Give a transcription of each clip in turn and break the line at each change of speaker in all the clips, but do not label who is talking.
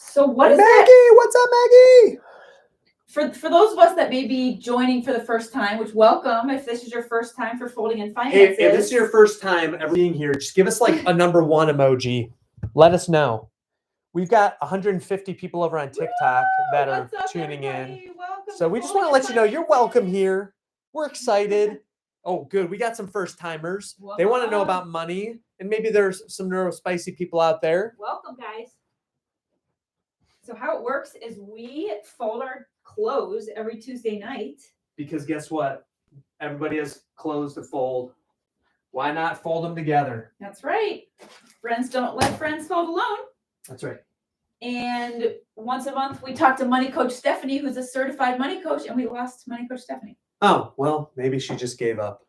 So what is
Maggie,
that?
what's up, Maggie?
For those of us that may be joining for the first time, which welcome if this is your first time for Folding and Finances.
Hey, if this is your first time ever being here, just give us like a number 1 emoji. Let us know. We've got 150 people over on TikTok that are tuning in. So we just want to let you know you're welcome here. We're excited. Oh, good. We got some first timers. They want to know about money, and maybe there's some neurospicy people out there.
Welcome, guys. So how it works is we fold our clothes every Tuesday night.
Because guess what? Everybody has clothes to fold. Why not fold them together?
That's right. Friends don't let friends fold alone.
That's right.
And once a month, we talk to Money Coach Stephanie, who's a certified money coach, and we lost Money Coach Stephanie.
Oh, well, maybe she just gave up.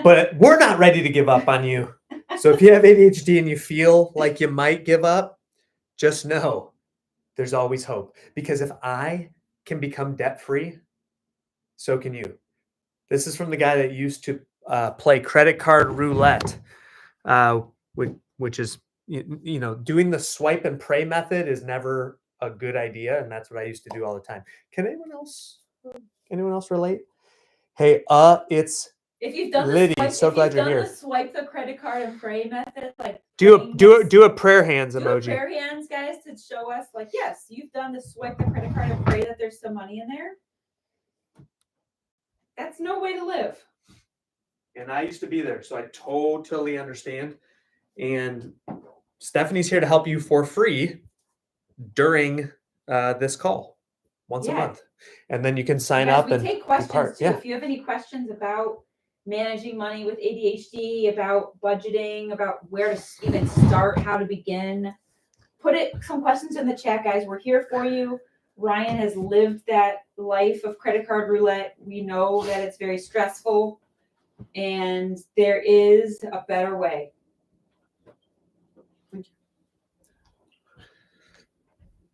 But we're not ready to give up on you. So if you have ADHD and you feel like you might give up, just know there's always hope. Because if I can become debt-free, so can you. This is from the guy that used to play credit card roulette, which is, you know, doing the swipe and pray method is never a good idea. And that's what I used to do all the time. Can anyone else relate? Hey, it's
if you've done
Liddy,
the swipe,
so glad you're here.
The swipe the credit card and pray method, like
do a prayer hands emoji.
Do a prayer hands, guys, to show us, like, yes, you've done the swipe the credit card and pray that there's some money in there. That's no way to live.
And I used to be there, so I totally understand. And Stephanie's here to help you for free during this call once a month. And then you can sign up and
take questions too. If you have any questions about managing money with ADHD, about budgeting, about where to even start, how to begin, put some questions in the chat, guys. We're here for you. Ryan has lived that life of credit card roulette. We know that it's very stressful, and there is a better way.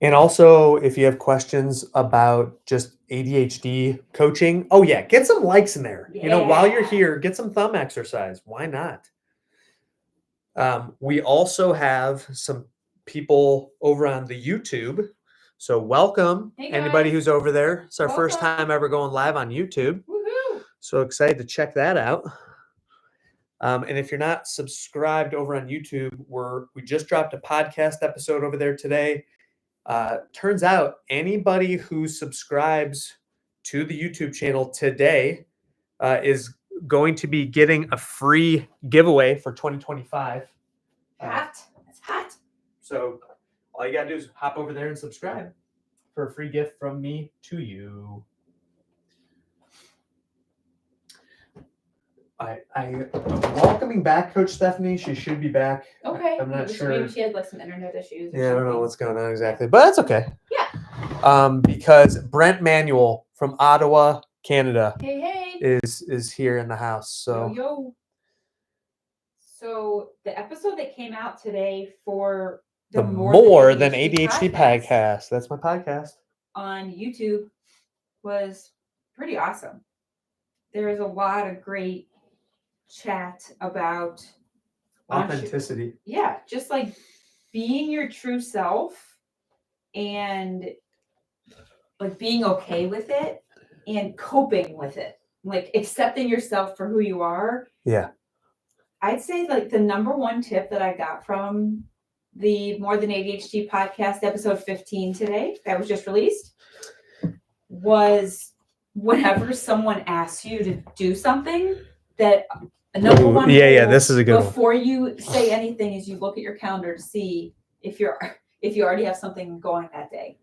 And also, if you have questions about just ADHD coaching, oh yeah, get some likes in there. Yeah. You know, while you're here, get some thumb exercise. Why not? We also have some people over on the YouTube. So welcome, anybody who's over there. It's our first time ever going live on YouTube.
Woohoo!
So excited to check that out. And if you're not subscribed over on YouTube, we just dropped a podcast episode over there today. Turns out anybody who subscribes to the YouTube channel today is going to be getting a free giveaway for 2025.
Hot. It's hot.
So all you got to do is hop over there and subscribe for a free gift from me to you. I'm welcoming back Coach Stephanie. She should be back.
Okay.
I'm not sure.
Maybe she had like some internet issues.
Yeah, I don't know what's going on exactly, but that's okay.
Yeah.
Because Brent Manuel from Ottawa, Canada,
hey,
is here in the house. So
yo. So the episode that came out today for
the More Than ADHD podcast. That's my podcast
on YouTube was pretty awesome. There is a lot of great chat about
authenticity.
Yeah, just like being your true self and like being okay with it and coping with it, like accepting yourself for who you are.
Yeah.
I'd say like the number one tip that I got from the More Than ADHD podcast episode 15 today that was just released was whenever someone asks you to do something, that number one rule,
this is a good
before you say anything is you look at your calendar to see if you already have something going that day.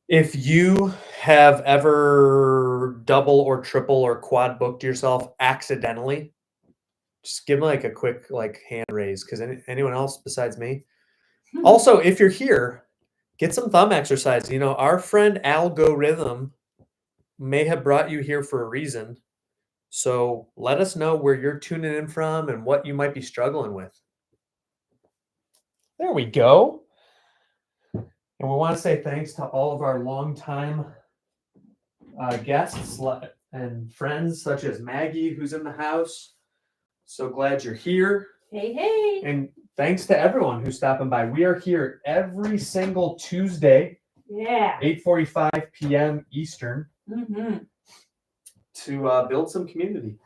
If you have ever double or triple or quad booked yourself accidentally, just give me like a quick hand raise, because anyone else besides me. Also, if you're here, get some thumb exercise. You know, our friend Algorithm may have brought you here for a reason. So let us know where you're tuning in from and what you might be struggling with. There we go. And we want to say thanks to all of our longtime guests and friends, such as Maggie, who's in the house. So glad you're here.
Hey.
And thanks to everyone who's stopping by. We are here every single Tuesday,
Yeah.
8:45 p.m. Eastern,
Mm-hmm.
to build some community.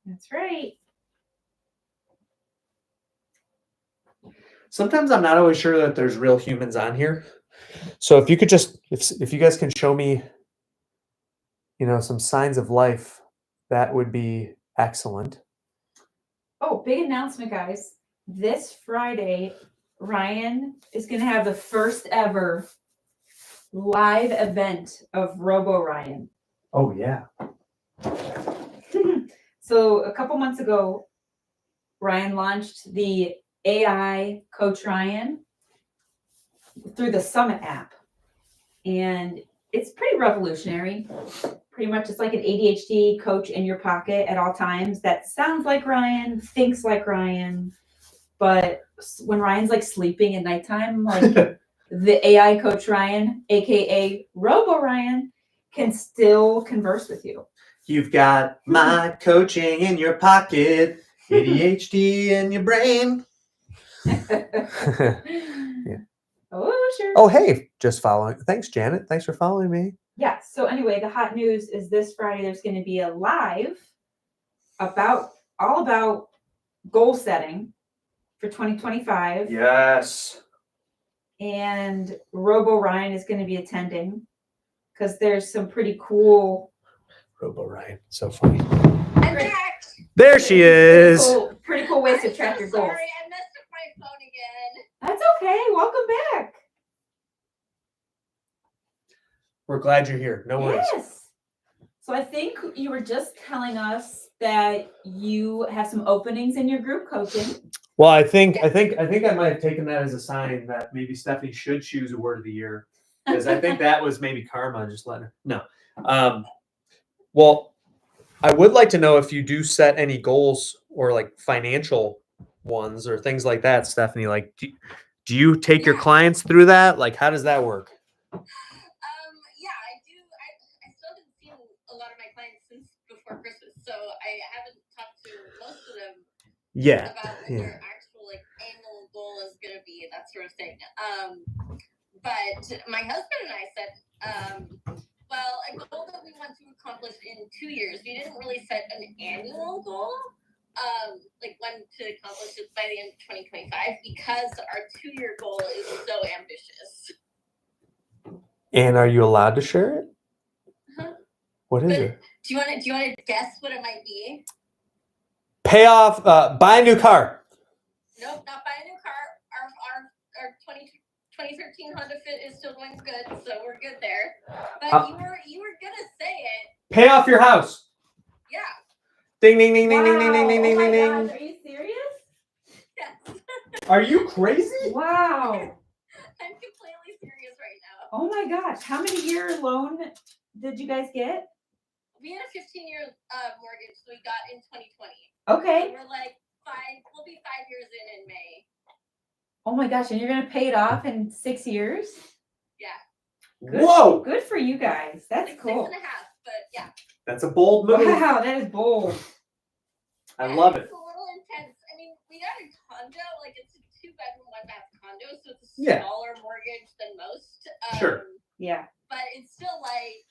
That's right.
Sometimes I'm not always sure that there's real humans on here. So if you could just, if you guys can show me, some signs of life, that would be excellent.
Oh, big announcement, guys. This Friday, Ryan is going to have the first ever live event of Robo Ryan.
Oh, yeah.
So a couple months ago, Ryan launched the AI Coach Ryan through the Summit app. And it's pretty revolutionary. Pretty much it's like an ADHD coach in your pocket at all times that sounds like Ryan, thinks like Ryan. But when Ryan's like sleeping at nighttime, like the AI Coach Ryan, aka Robo Ryan, can still converse with you.
You've got my coaching in your pocket, ADHD in your brain.
Yeah. Oh, sure.
Oh, hey, just following. Thanks, Janet. Thanks for following me.
Yeah. So anyway, the hot news is this Friday there's going to be a live all about goal setting for 2025.
Yes.
And Robo Ryan is going to be attending because there's some pretty cool.
Robo Ryan, so funny.
I'm back.
There she is.
Pretty cool ways to track your goals.
Sorry, I messed up my phone again.
That's okay. Welcome back.
We're glad you're here. No worries.
Yes. So I think you were just telling us that you have some openings in your group coaching.
Well, I think I might have taken that as a sign that maybe Stephanie should choose a word of the year, because I think that was maybe karma just letting her. No. Well, I would like to know if you do set any goals or like financial ones or things like that, Stephanie. Like, do you take your clients through that? Like, how does that work?
Yeah, I do. I still haven't seen a lot of my clients since before Christmas, so I haven't talked to most of them about what their actual like annual goal is going to be, that sort of thing. But my husband and I said, well, a goal that we want to accomplish in 2 years. We didn't really set an annual goal, like when to accomplish it by the end of 2025, because our 2-year goal is so ambitious.
And are you allowed to share it?
Uh-huh.
What is it?
Do you want to guess what it might be?
Pay off, buy a new car.
Nope, not buy a new car. Our 2013 Honda Fit is still going good, so we're good there. But you were gonna say it.
Pay off your house.
Yeah.
Ding ding ding ding ding ding ding ding ding ding ding.
Are you serious?
Yes.
Are you crazy?
Wow.
I'm completely serious right now.
Oh my gosh. How many year loan did you guys get?
We had a 15-year mortgage we got in 2020.
Okay.
So we're like we'll be 5 years in May.
Oh my gosh, and you're gonna pay it off in 6 years?
Yeah.
Good.
Whoa.
Good for you guys. That's
like
cool.
6.5, but yeah.
That's a bold move.
Wow, that is bold.
I love it.
It's a little intense. I mean, we got a condo, like it's a 2-bedroom, 1-bath condo, so it's a smaller mortgage than most.
Sure.
Yeah.
But it's still like,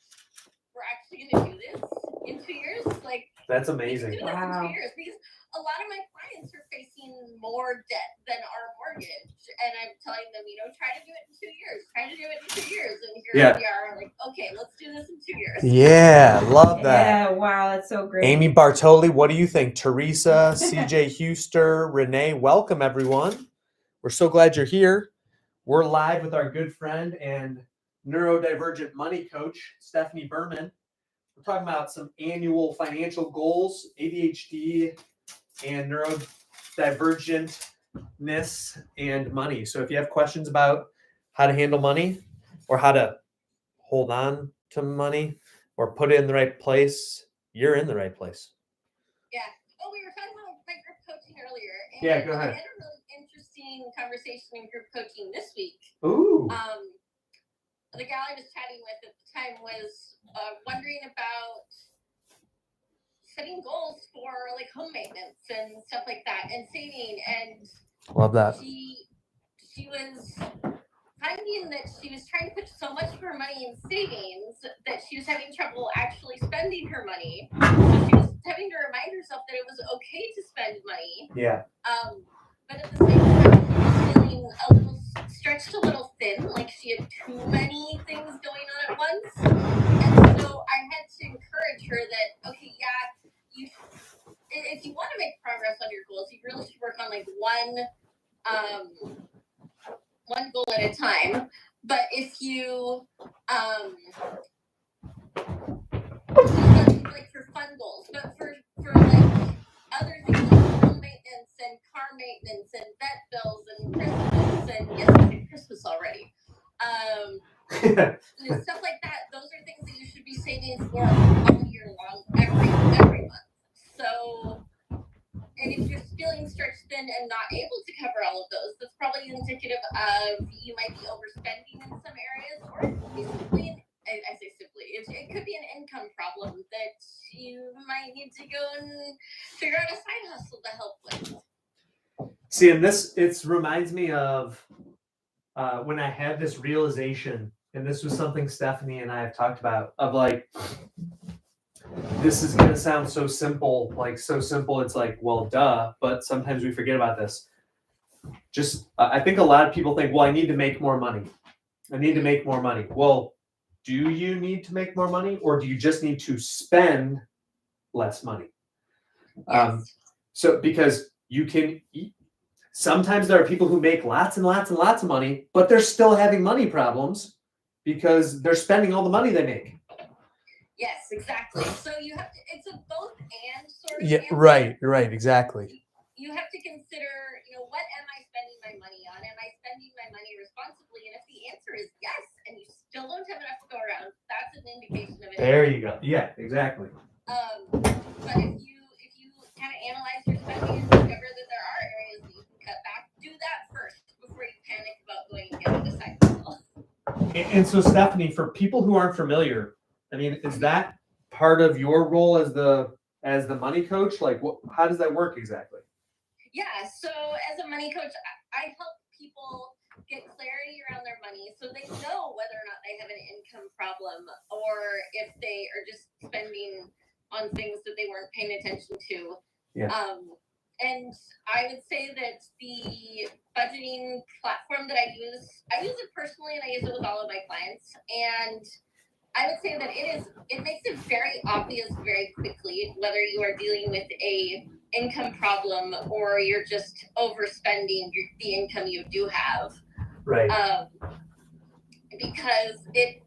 we're actually gonna do this in 2 years. Like,
that's amazing.
do this in 2 years, because a lot of my clients are facing more debt than our mortgage, and I'm telling them, try to do it in 2 years. Try to do it in 2 years, and here we are, like, okay, let's do this in 2 years.
Yeah, love that.
Yeah, wow, that's so great.
Amy Bartoli, what do you think? Teresa, CJ Huster, Renee, welcome everyone. We're so glad you're here. We're live with our good friend and neurodivergent money coach, Stephanie Berman. We're talking about some annual financial goals, ADHD, and neurodivergentness and money. So if you have questions about how to handle money or how to hold on to money or put it in the right place, you're in the right place.
Yeah. Oh, we were talking about my group coaching earlier. And
yeah, go ahead.
I had a really interesting conversation in group coaching this week.
Ooh.
The gal I was chatting with at the time was wondering about setting goals for like home maintenance and stuff like that, and saving. And
Love that.
She was finding that she was trying to put so much of her money in savings that she was having trouble actually spending her money. So she was having to remind herself that it was okay to spend money.
Yeah.
But at the same time, she was feeling a little stretched a little thin, like she had too many things going on at once. And so I had to encourage her that, okay, yeah, if you want to make progress on your goals, you really should work on like one goal at a time. But if you like for fun goals, but for like other things like home maintenance and car maintenance and vet bills and Christmas and yes, I said Christmas already. Stuff like that. Those are things that you should be saving for all year long, every month. So, and if you're feeling stretched thin and not able to cover all of those, that's probably indicative of you might be overspending in some areas, or it could be simply, I say simply, it could be an income problem that you might need to go and figure out a side hustle to help with.
See, and it reminds me of when I had this realization, and this was something Stephanie and I have talked about, of like, this is going to sound so simple, it's like, well, duh, but sometimes we forget about this. I think a lot of people think, well, I need to make more money. Well, do you need to make more money, or do you just need to spend less money?
Yes.
So because you can sometimes there are people who make lots and lots and lots of money, but they're still having money problems because they're spending all the money they make.
Yes, exactly. So you have to, it's a both and sort of
Yeah,
answer.
right, exactly.
You have to consider, what am I spending my money on? Am I spending my money responsibly? And if the answer is yes, and you still don't have enough to go around, that's an indication of it.
There you go. Yeah, exactly.
But if you kind of analyze your spending and discover that there are areas that you can cut back, do that first before you panic about going and getting a side hustle.
And so, Stephanie, for people who aren't familiar, I mean, is that part of your role as the money coach? Like, how does that work exactly?
Yeah, so as a money coach, I help people get clarity around their money so they know whether or not they have an income problem or if they are just spending on things that they weren't paying attention to.
Yeah.
And I would say that the budgeting platform that I use it personally, and I use it with all of my clients. And I would say that it makes it very obvious very quickly whether you are dealing with a income problem or you're just overspending the income you do have.
Right.
Because it's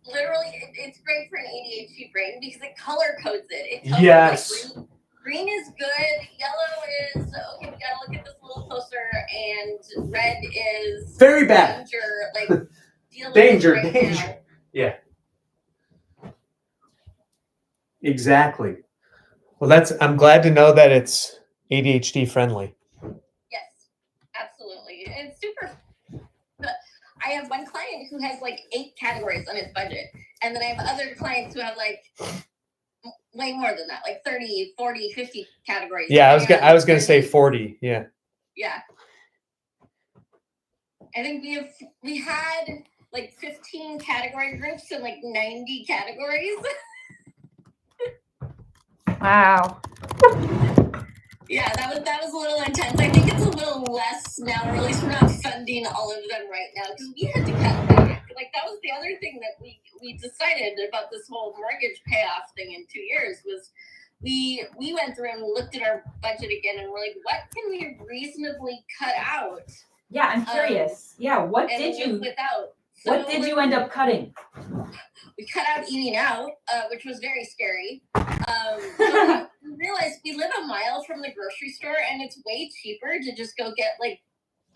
great for an ADHD brain because it color codes it. It tells
Yes.
you like green is good, yellow is okay, we gotta look at this a little closer, and red is
very bad.
Danger, like deal with
danger.
Now.
Yeah. Exactly. Well, I'm glad to know that it's ADHD friendly.
Yes, absolutely. It's super. I have one client who has like 8 categories on his budget. And then I have other clients who have like way more than that, like 30, 40, 50 categories.
Yeah, I was going to say 40. Yeah.
Yeah. I think we had like 15 category groups and like 90 categories.
Wow.
Yeah, that was a little intense. I think it's a little less now, or at least we're not funding all of them right now because we had to cut back. Like that was the other thing that we decided about this whole mortgage payoff thing in 2 years was we went through and looked at our budget again and we're like, what can we reasonably cut out?
Yeah, I'm curious. What did you end up cutting?
We cut out eating out, which was very scary. So we realized we live a mile from the grocery store, and it's way cheaper to just go get like,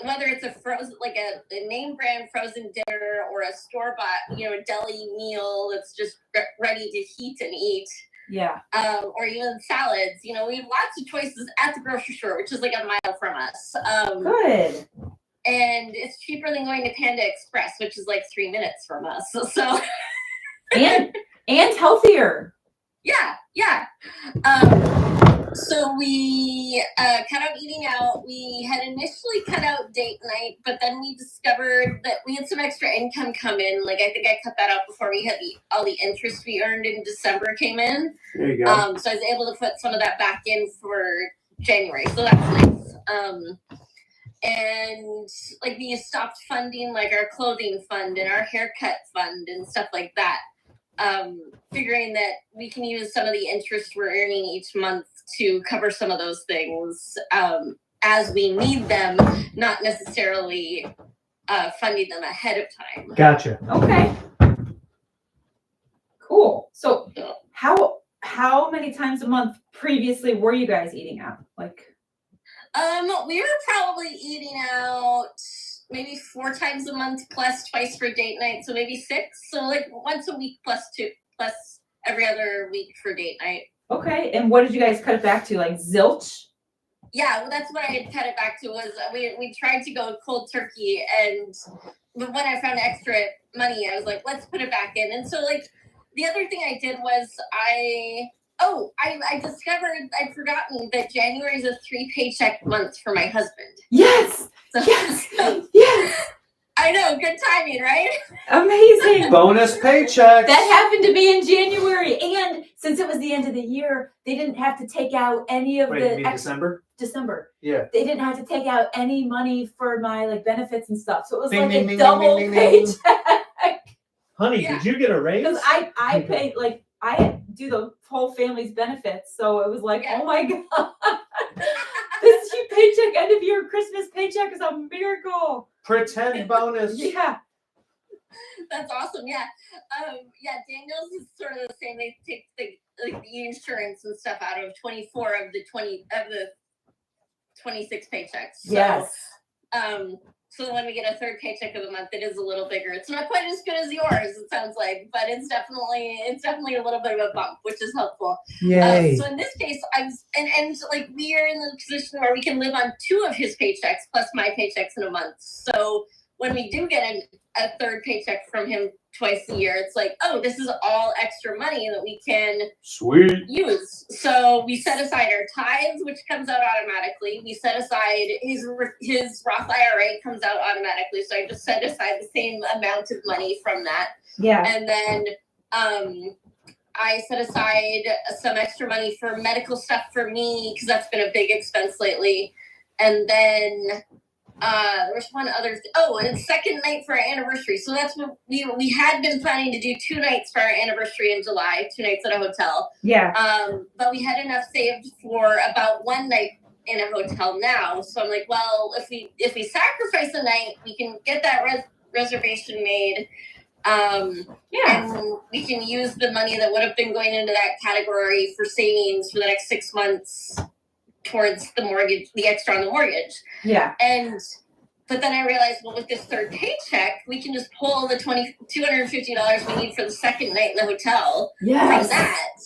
whether it's a frozen, like a name brand frozen dinner or a store bought, a deli meal that's just ready to heat and eat.
Yeah.
Or even salads. We have lots of choices at the grocery store, which is like a mile from us.
Good.
And it's cheaper than going to Panda Express, which is like 3 minutes from us. So.
and healthier.
Yeah. So we cut out eating out. We had initially cut out date night, but then we discovered that we had some extra income come in. Like I think I cut that out before we had all the interest we earned in December came in.
There you go.
So I was able to put some of that back in for January. So that's nice. And like we stopped funding like our clothing fund and our haircut fund and stuff like that. Figuring that we can use some of the interest we're earning each month to cover some of those things as we need them, not necessarily funding them ahead of time.
Gotcha.
Okay. Cool. So how many times a month previously were you guys eating out? Like,
we were probably eating out maybe 4 times a month plus twice for date night, so maybe 6. So like once a week plus 2 plus every other week for date night. Okay.
And what did you guys cut it back to? Like zilch?
Yeah, well, that's what I had cut it back to. Was we tried to go cold turkey, but when I found extra money, I was like, let's put it back in. And so like the other thing I did was I discovered I'd forgotten that January is a 3 paycheck month for my husband.
Yes.
So,
Yes.
I know, good timing, right?
Amazing.
Bonus paycheck.
That happened to be in January, and since it was the end of the year, they didn't have to take out any of
December?
December.
Yeah.
They didn't have to take out any money for my like benefits and stuff, so it was
Ding,
like
ding,
a
ding,
double
ding, ding, ding.
paycheck.
Honey,
Yeah.
did you get a raise?
Because I paid like I do the whole family's benefits, so it was like,
Yeah.
oh my god, this is your paycheck, end of year Christmas paycheck is a miracle.
Pretend bonus.
Yeah.
That's awesome. Yeah. Daniel's is sort of the same. They take the insurance and stuff out of 24 of the 26 paychecks. So,
Yes.
So when we get a third paycheck of the month, it is a little bigger. It's not quite as good as yours, it sounds like, but it's definitely a little bit of a bump, which is helpful.
Yay.
So in this case, we are in the position where we can live on 2 of his paychecks plus my paychecks in a month. So when we do get a third paycheck from him twice a year, it's like, oh, this is all extra money that we can
Sweet.
use. So we set aside our tithes, which comes out automatically. We set aside his Roth IRA comes out automatically. So I just set aside the same amount of money from that.
Yeah.
And then I set aside some extra money for medical stuff for me because that's been a big expense lately. And then there's one other and second night for our anniversary. So that's what we had been planning to do 2 nights for our anniversary in July, 2 nights at a hotel.
Yeah.
But we had enough saved for about 1 night in a hotel now. So I'm like, well, if we sacrifice a night, we can get that reservation made. And we can use the money that would have been going into that category for savings for the next 6 months towards the mortgage, the extra on the mortgage.
Yeah.
But then I realized, well, with this third paycheck, we can just pull the $250 we need for the second night in the hotel from that,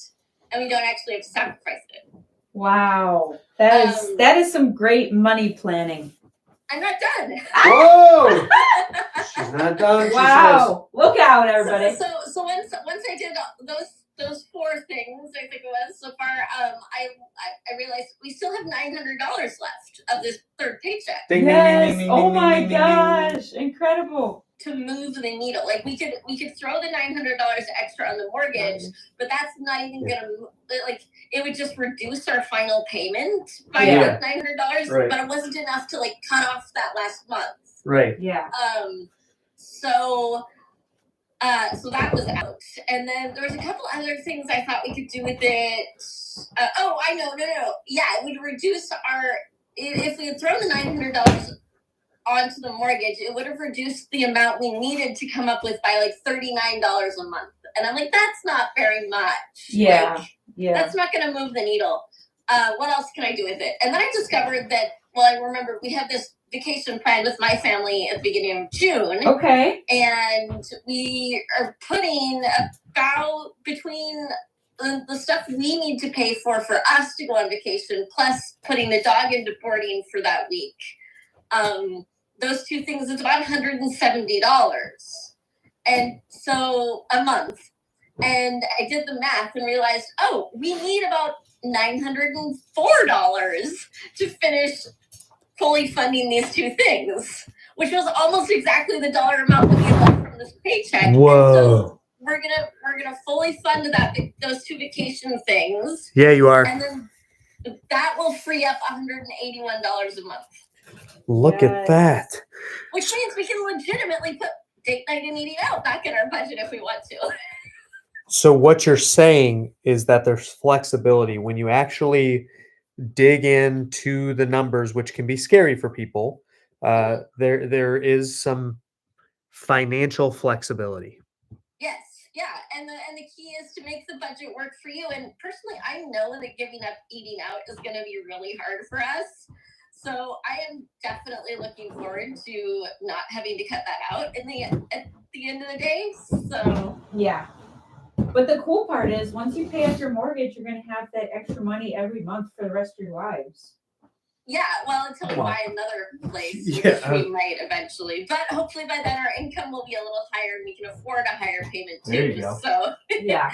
and we don't actually have to sacrifice it.
Wow. That is some great money planning.
I'm not done.
Whoa! She's not done.
Wow. Look out, everybody.
So once I did those 4 things, I think it was so far, I realized we still have $900 left of this third paycheck.
Ding,
yes.
ding, ding, ding,
oh
ding,
my
ding, ding,
gosh. Incredible.
To move the needle. Like we could throw the $900 extra on the mortgage, but that's not even gonna, like, it would just reduce our final payment by like $900,
right.
But it wasn't enough to like cut off that last month.
Right.
Yeah.
So that was out. And then there was a couple other things I thought we could do with it. I know. No. Yeah, it would reduce if we had thrown the $900 onto the mortgage, it would have reduced the amount we needed to come up with by like $39 a month. And I'm like, that's not very much.
Yeah.
That's not going to move the needle. What else can I do with it? And then I discovered that, I remember we had this vacation planned with my family at the beginning of June.
Okay.
And we are putting about between the stuff we need to pay for us to go on vacation, plus putting the dog into boarding for that week. Those 2 things, it's about $170. And so a month. And I did the math and realized, we need about $904 to finish fully funding these two things, which was almost exactly the dollar amount that we left from this paycheck.
Whoa.
And so we're gonna fully fund those two vacation things.
Yeah, you are.
And then that will free up $181 a month.
Look at that.
Which means we can legitimately put date night and eating out back in our budget if we want to.
So what you're saying is that there's flexibility when you actually dig into the numbers, which can be scary for people. There is some financial flexibility.
Yes, yeah, and the key is to make the budget work for you. And personally, I know that giving up eating out is going to be really hard for us. So I am definitely looking forward to not having to cut that out at the end of the day. So
yeah. But the cool part is once you pay off your mortgage, you're going to have that extra money every month for the rest of your lives.
Yeah, well, until we buy another place, which we might eventually. But hopefully by then our income will be a little higher and we can afford a higher payment too. There you go. So
yeah.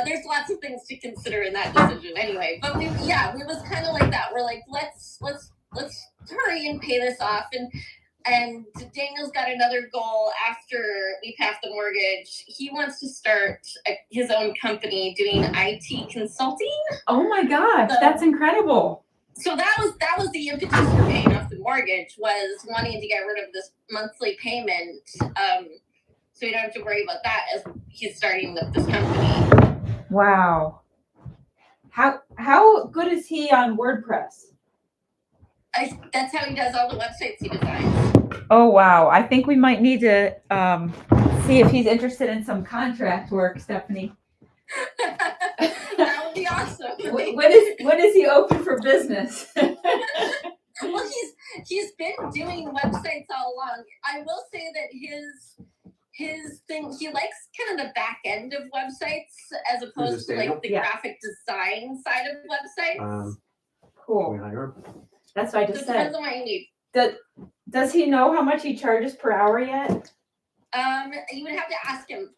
There's lots of things to consider in that decision anyway. But we was kind of like that. We're like, let's hurry and pay this off. And Daniel's got another goal after we pay off the mortgage. He wants to start his own company doing IT consulting.
Oh my gosh, that's incredible.
So that was the impetus for paying off the mortgage, was wanting to get rid of this monthly payment. So we don't have to worry about that as he's starting this company.
Wow. How good is he on WordPress?
That's how he does all the websites he designs.
Oh, wow. I think we might need to see if he's interested in some contract work, Stephanie.
That would be awesome.
When is he open for business?
Well, he's been doing websites all along. I will say that his thing, he likes kind of the back end of websites as opposed to like the graphic design side of websites.
Cool. That's what I just said.
Depends on what you need.
Does he know how much he charges per hour yet?
You would have to ask him.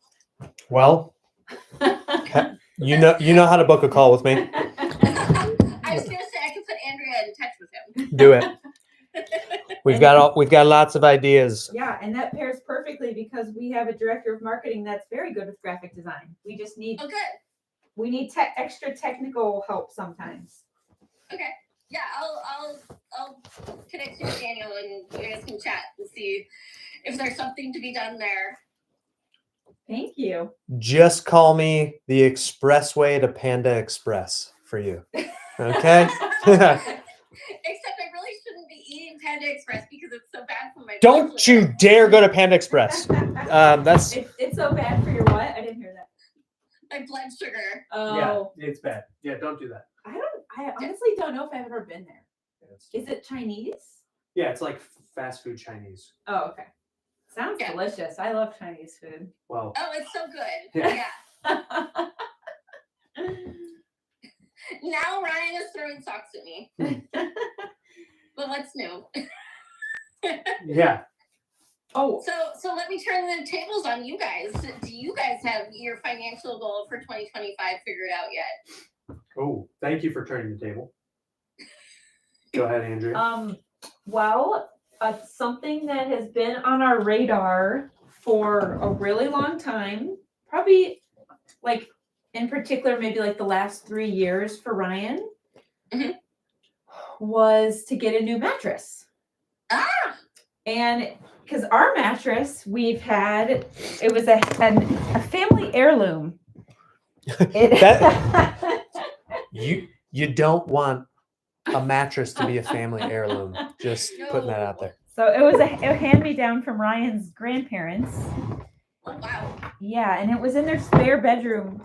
Well, you know how to book a call with me.
I was gonna say I could put Andrea in touch with him.
Do it. We've got lots of ideas.
Yeah, and that pairs perfectly because we have a director of marketing that's very good with graphic design. We just need we need extra technical help sometimes.
Okay. Yeah, I'll connect you with Daniel and you guys can chat and see if there's something to be done there.
Thank you.
Just call me the expressway to Panda Express for you. Okay?
Except I really shouldn't be eating Panda Express because it's so bad for my
Don't
blood
you
sugar.
dare go to Panda Express. That's
it's so bad for your what? I didn't hear that.
My blood sugar.
Oh.
Yeah, it's bad. Yeah, don't do that.
I honestly don't know if I've ever been there. Is it Chinese?
Yeah, it's like fast food Chinese.
Oh, okay. Sounds delicious. I love Chinese food.
Well.
Oh, it's so good.
Yeah.
Now Ryan is throwing socks at me. But what's new?
Yeah.
Oh.
So let me turn the tables on you guys. Do you guys have your financial goal for 2025 figured out yet?
Oh, thank you for turning the table. Go ahead, Andrea.
Well, something that has been on our radar for a really long time, probably like in particular, maybe like the last 3 years for Ryan, was to get a new mattress. And because our mattress we've had, it was a family heirloom.
You don't want a mattress to be a family heirloom. Just putting that out there.
So it was a hand-me-down from Ryan's grandparents.
Oh, wow.
Yeah, and it was in their spare bedroom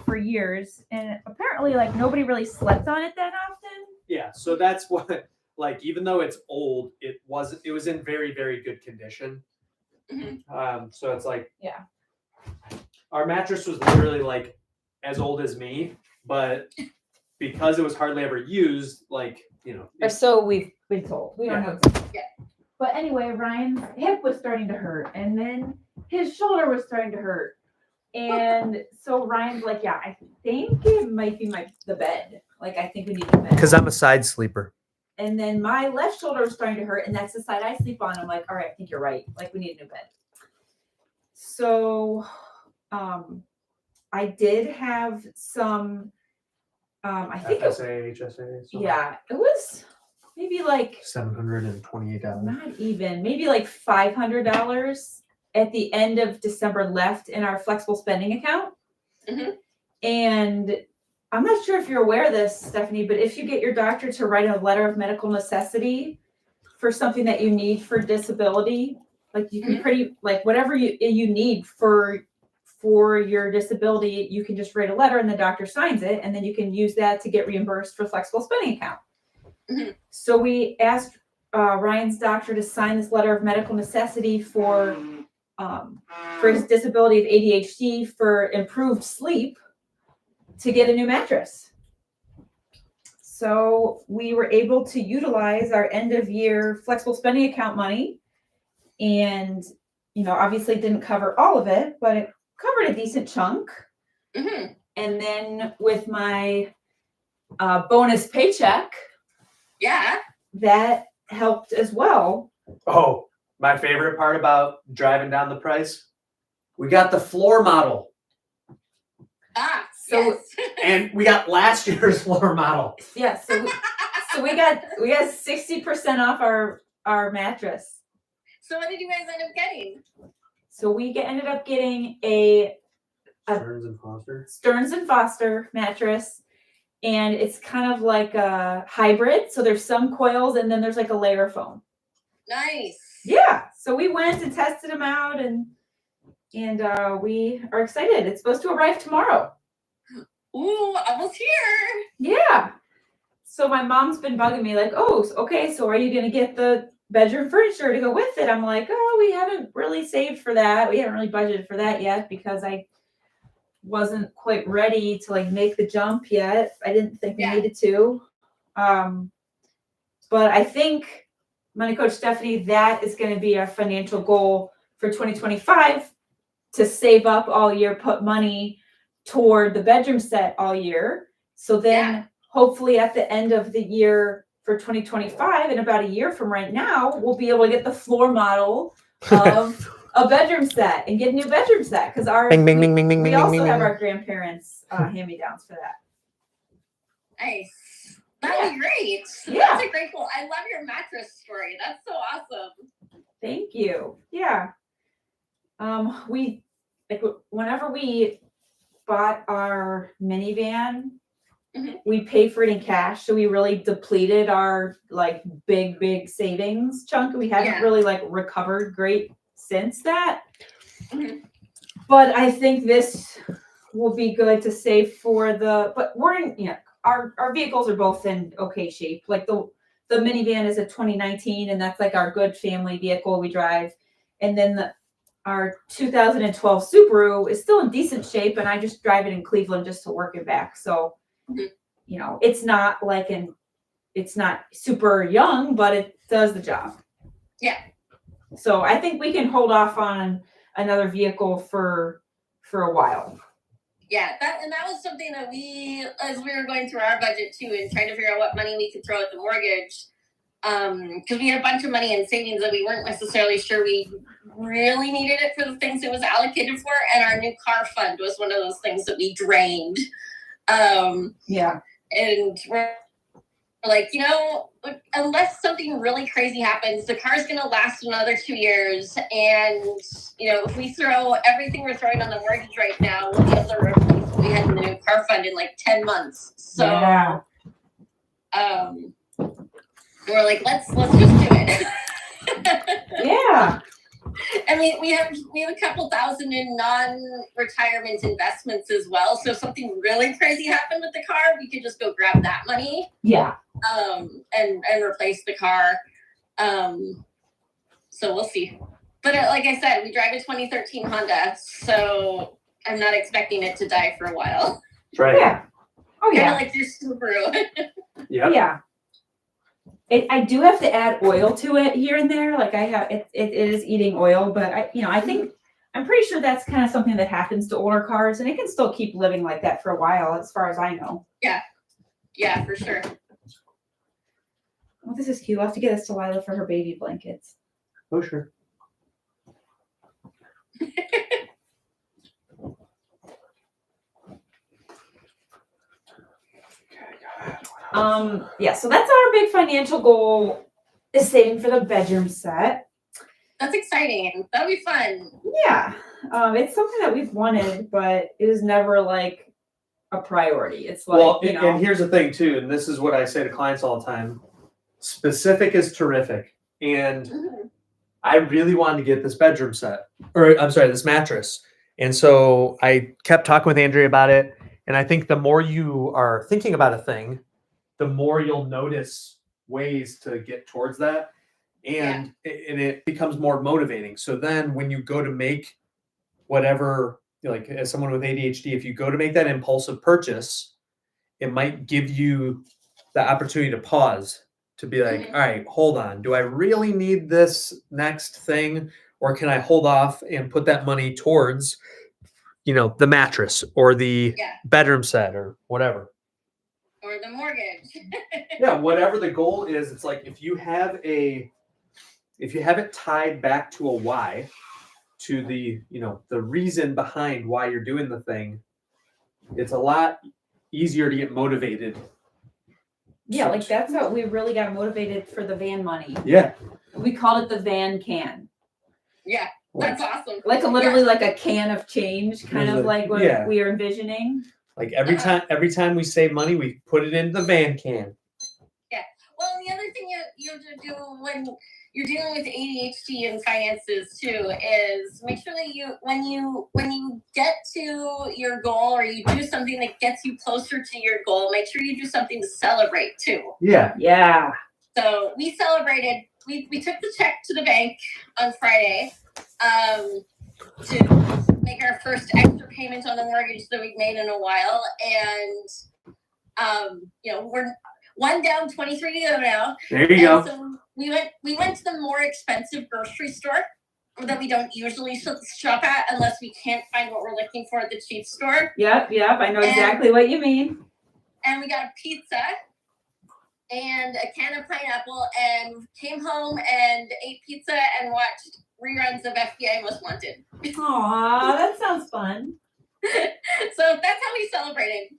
for years, and apparently, like, nobody really slept on it that often.
Yeah, so that's what, like, even though it's old, it was in very, very good condition. So it's like,
yeah,
our mattress was literally like as old as me, but because it was hardly ever used, like,
or so we've been told. We don't know exactly. Yeah. But anyway, Ryan's hip was starting to hurt, and then his shoulder was starting to hurt. And so Ryan's like, yeah, I think it might be the bed. Like, I think we need a bed.
Because I'm a side sleeper.
And then my left shoulder was starting to hurt, and that's the side I sleep on. I'm like, all right, I think you're right. Like, we need a new bed. So I did have some, I think,
FSA, HSA.
yeah, it was maybe like
$728.
not even, maybe like $500 at the end of December left in our flexible spending account.
Mm-hmm.
And I'm not sure if you're aware of this, Stephanie, but if you get your doctor to write a letter of medical necessity for something that you need for disability, like you can pretty, like whatever you need for your disability, you can just write a letter and the doctor signs it, and then you can use that to get reimbursed for flexible spending account.
Mm-hmm.
So we asked Ryan's doctor to sign this letter of medical necessity for his disability of ADHD for improved sleep to get a new mattress. So we were able to utilize our end of year flexible spending account money, and obviously didn't cover all of it, but it covered a decent chunk.
Mm-hmm.
And then with my bonus paycheck,
yeah,
that helped as well.
Oh, my favorite part about driving down the price, we got the floor model.
So
yes.
And we got last year's floor model.
yeah, so we got 60% off our mattress.
So what did you guys end up getting?
So we ended up getting a Stearns and Foster mattress, and it's kind of like a hybrid. So there's some coils, and then there's like a layer foam.
Nice.
Yeah. So we went and tested them out, and we are excited. It's supposed to arrive tomorrow.
Ooh, almost here.
Yeah. So my mom's been bugging me like, oh, okay, so are you going to get the bedroom furniture to go with it? I'm like, oh, we haven't really saved for that. We haven't really budgeted for that yet because I wasn't quite ready to like make the jump yet. I didn't think we needed to. But I think, Money Coach Stephanie, that is going to be our financial goal for 2025, to save up all year, put money toward the bedroom set all year. So then hopefully at the end of the year for 2025, in about a year from right now, we'll be able to get the floor model of a bedroom set and get a new bedroom set, because we also have our grandparents hand-me-downs for that.
Nice. That'd be great.
Yeah.
That's a great goal. I love your mattress story. That's so awesome.
Thank you. Yeah. We whenever we bought our minivan, we paid for it in cash, so we really depleted our like big savings chunk. We haven't really like recovered great since that. But I think this will be good to save for but we're in our vehicles are both in okay shape. Like the minivan is a 2019, and that's like our good family vehicle we drive, and then our 2012 Subaru is still in decent shape, and I just drive it in Cleveland just to work and back. So, it's not like it's not super young, but it does the job.
Yeah.
So I think we can hold off on another vehicle for a while.
Yeah, that was something that as we were going through our budget too, and trying to figure out what money we could throw at the mortgage, because we had a bunch of money in savings that we weren't necessarily sure we really needed it for the things it was allocated for, and our new car fund was one of those things that we drained. And we're like, unless something really crazy happens, the car's going to last another 2 years. And, if we throw everything we're throwing on the mortgage right now, we'll be able to replace what we had in the new car fund in like 10 months. So, we're like, let's just do it.
Yeah.
And we have a couple thousand in non-retirement investments as well. So if something really crazy happened with the car, we could just go grab that money.
Yeah.
And replace the car. So we'll see. But like I said, we drive a 2013 Honda, so I'm not expecting it to die for a while.
Right.
Yeah. Oh yeah.
Kind of like your Subaru.
Yeah. I do have to add oil to it here and there. Like I have, it is eating oil, but I think I'm pretty sure that's kind of something that happens to older cars, and it can still keep living like that for a while, as far as I know.
Yeah, for sure.
Oh, this is cute. I'll have to get this to Lila for her baby blankets.
Oh, sure.
Yeah, so that's our big financial goal, is saving for the bedroom set.
That's exciting. That'll be fun.
Yeah. It's something that we've wanted, but it was never like a priority. It's like,
Well,
you know,
and here's the thing too, and this is what I say to clients all the time. Specific is terrific. And I really wanted to get this bedroom set, or I'm sorry, this mattress. And so I kept talking with Andrea about it. And I think the more you are thinking about a thing, the more you'll notice ways to get towards that. And it becomes more motivating. So then when you go to make whatever, like as someone with ADHD, if you go to make that impulsive purchase, it might give you the opportunity to pause, to be like, all right, hold on. Do I really need this next thing? Or can I hold off and put that money towards, the mattress or the bedroom set or whatever?
Or the mortgage.
Yeah, whatever the goal is, it's like if you have it tied back to a why, to the reason behind why you're doing the thing, it's a lot easier to get motivated.
yeah, like that's how we really got motivated for the van money.
Yeah.
We called it the van can.
Yeah, that's awesome.
Like literally like a can of change, kind of like what we are envisioning.
Like every time we save money, we put it into the van can.
Yeah. Well, the other thing you have to do when you're dealing with ADHD and finances too is make sure that when you get to your goal or you do something that gets you closer to your goal, make sure you do something to celebrate too.
Yeah.
Yeah.
So we celebrated. We took the check to the bank on Friday to make our first extra payment on the mortgage that we've made in a while, and we're one down, 23 to go now.
There you go.
So we went to the more expensive grocery store that we don't usually shop at unless we can't find what we're looking for at the cheap store.
Yep. I know exactly what you mean.
And we got a pizza and a can of pineapple and came home and ate pizza and watched reruns of FBI Most Wanted.
Aw, that sounds fun.
So that's how we celebrated.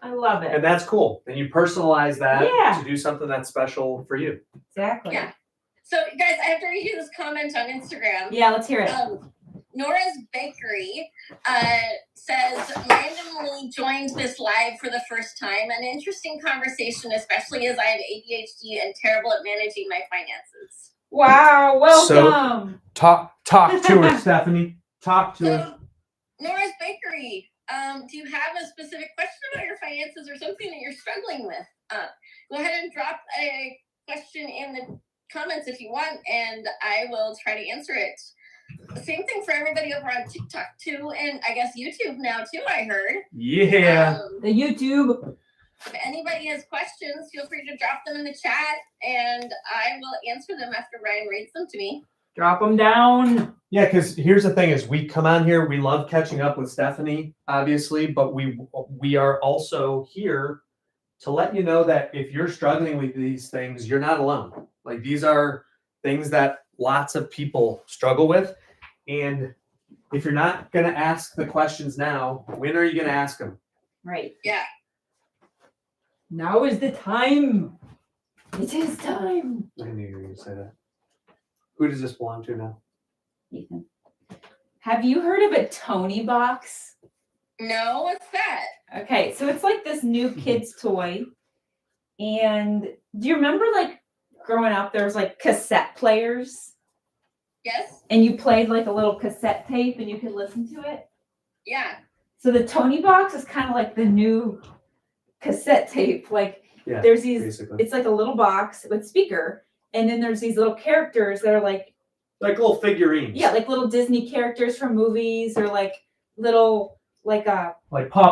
I love it.
And that's cool. And you personalize that to do something that's special for you.
Exactly.
Yeah. So guys, I have to read you this comment on Instagram.
Yeah, let's hear it.
Nora's Bakery says, randomly joined this live for the first time. An interesting conversation, especially as I have ADHD and terrible at managing my finances.
Wow, welcome.
So, talk to her, Stephanie. Talk to her.
Nora's Bakery, do you have a specific question about your finances or something that you're struggling with? Go ahead and drop a question in the comments if you want, and I will try to answer it. Same thing for everybody over on TikTok too, and I guess YouTube now too, I heard.
Yeah.
The YouTube.
If anybody has questions, feel free to drop them in the chat, and I will answer them after Ryan reads them to me.
Drop them down.
Yeah, because here's the thing is we come on here, we love catching up with Stephanie, obviously, but we are also here to let you know that if you're struggling with these things, you're not alone. Like these are things that lots of people struggle with. And if you're not going to ask the questions now, when are you going to ask them?
Right.
Yeah.
Now is the time. It is time.
I knew you were going to say that. Who does this belong to now?
Ethan. Have you heard of a Tony box?
No, what's that?
Okay, so it's like this new kid's toy. And do you remember like growing up, there was like cassette players?
Yes.
And you played like a little cassette tape and you could listen to it?
Yeah.
So the Tony box is kind of like the new cassette tape. Like there's these,
basically.
It's like a little box with speaker. And then there's these little characters that are like
little figurines.
Yeah, like little Disney characters from movies or like little, like Paw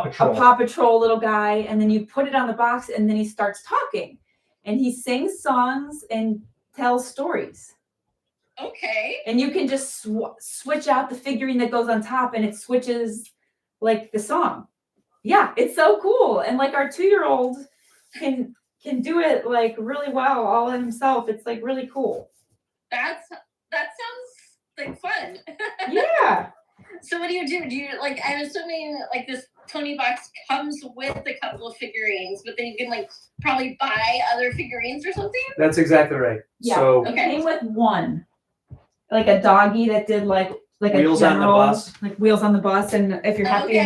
Patrol. A Paw Patrol little guy. And then you put it on the box and then he starts talking. And he sings songs and tells stories.
Okay.
And you can just switch out the figurine that goes on top and it switches like the song. Yeah, it's so cool. And like our 2-year-old can do it like really well all in himself. It's like really cool.
That sounds like fun.
Yeah.
So what do you do? Do you like, I'm assuming like this Tony box comes with a couple of figurines, but then you can like probably buy other figurines or something?
That's exactly right.
Yeah.
So
It came with one. Like a doggy that did like
Wheels
a
on the
general,
bus.
like wheels on the bus, and if you're happy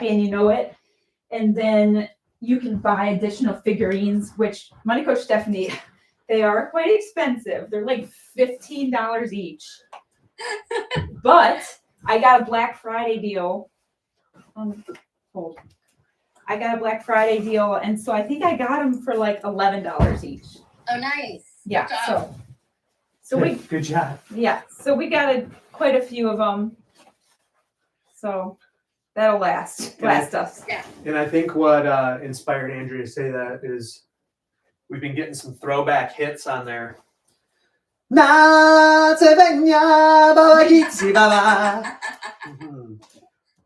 and you know it, and then you can buy additional figurines, which Money Coach Stephanie, they are quite expensive. They're like $15 each. But I got a Black Friday deal. I got a Black Friday deal, and so I think I got them for like $11 each.
Oh, nice.
Yeah.
Good job.
So we
good job.
Yeah, so we got quite a few of them. So that'll last us.
Yeah.
And I think what inspired Andrea to say that is we've been getting some throwback hits on there.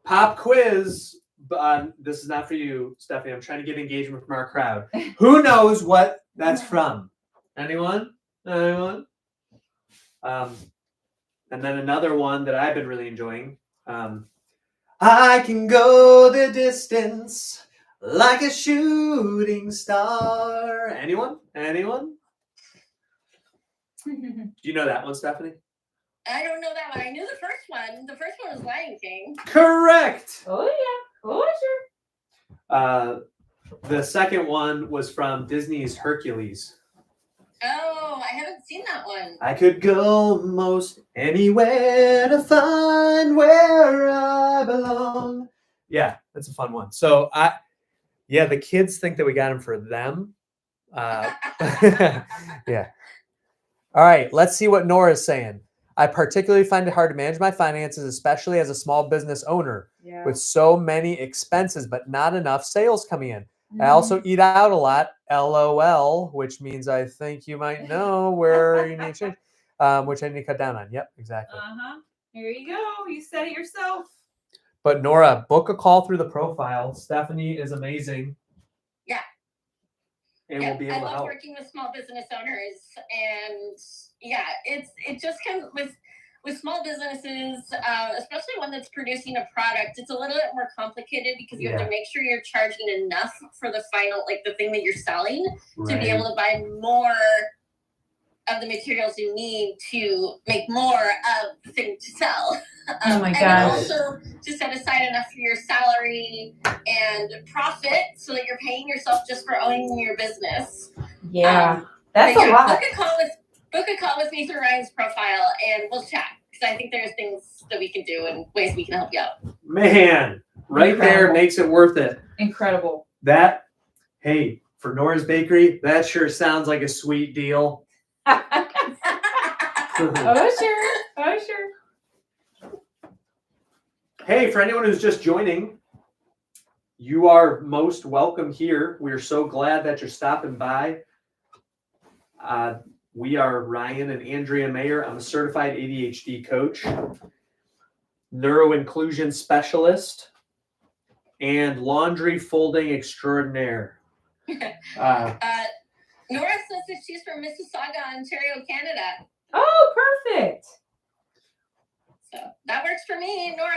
Pop quiz. This is not for you, Stephanie. I'm trying to get engagement from our crowd. Who knows what that's from? Anyone? And then another one that I've been really enjoying. I can go the distance like a shooting star. Anyone? Do you know that one, Stephanie?
I don't know that one. I knew the first one. The first one was Lion King.
Correct.
Oh yeah. Oh sure.
The second one was from Disney's Hercules.
Oh, I haven't seen that one.
I could go most anywhere to find where I belong. Yeah, that's a fun one. So the kids think that we got them for them. Yeah. All right, let's see what Nora's saying. I particularly find it hard to manage my finances, especially as a small business owner with so many expenses, but not enough sales coming in. I also eat out a lot, LOL, which means I think you might know where you need to change, which I need to cut down on. Yep, exactly.
Here you go. You said it yourself.
But Nora, book a call through the profile. Stephanie is amazing.
Yeah.
And we'll be able to help.
I love working with small business owners, and it just comes with small businesses, especially one that's producing a product. It's a little bit more complicated because you have to make sure you're charging enough for the final, like the thing that you're selling, to be able to buy more of the materials you need to make more of the thing to sell.
Oh my
gosh. And also to set aside enough for your salary and profit so that you're paying yourself just for owning your business.
Yeah, that's a lot.
Book a call with me through Ryan's profile and we'll chat, because I think there's things that we can do and ways we can help you out.
Man, right there makes it worth it.
Incredible.
Hey, for Nora's Bakery, that sure sounds like a sweet deal.
Oh, sure.
Hey, for anyone who's just joining, you are most welcome here. We're so glad that you're stopping by. We are Ryan and Andrea Mayer. I'm a certified ADHD coach, neuroinclusion specialist, and laundry folding extraordinaire.
Nora says that she's from Mississauga, Ontario, Canada.
Oh, perfect.
So that works for me. Nora,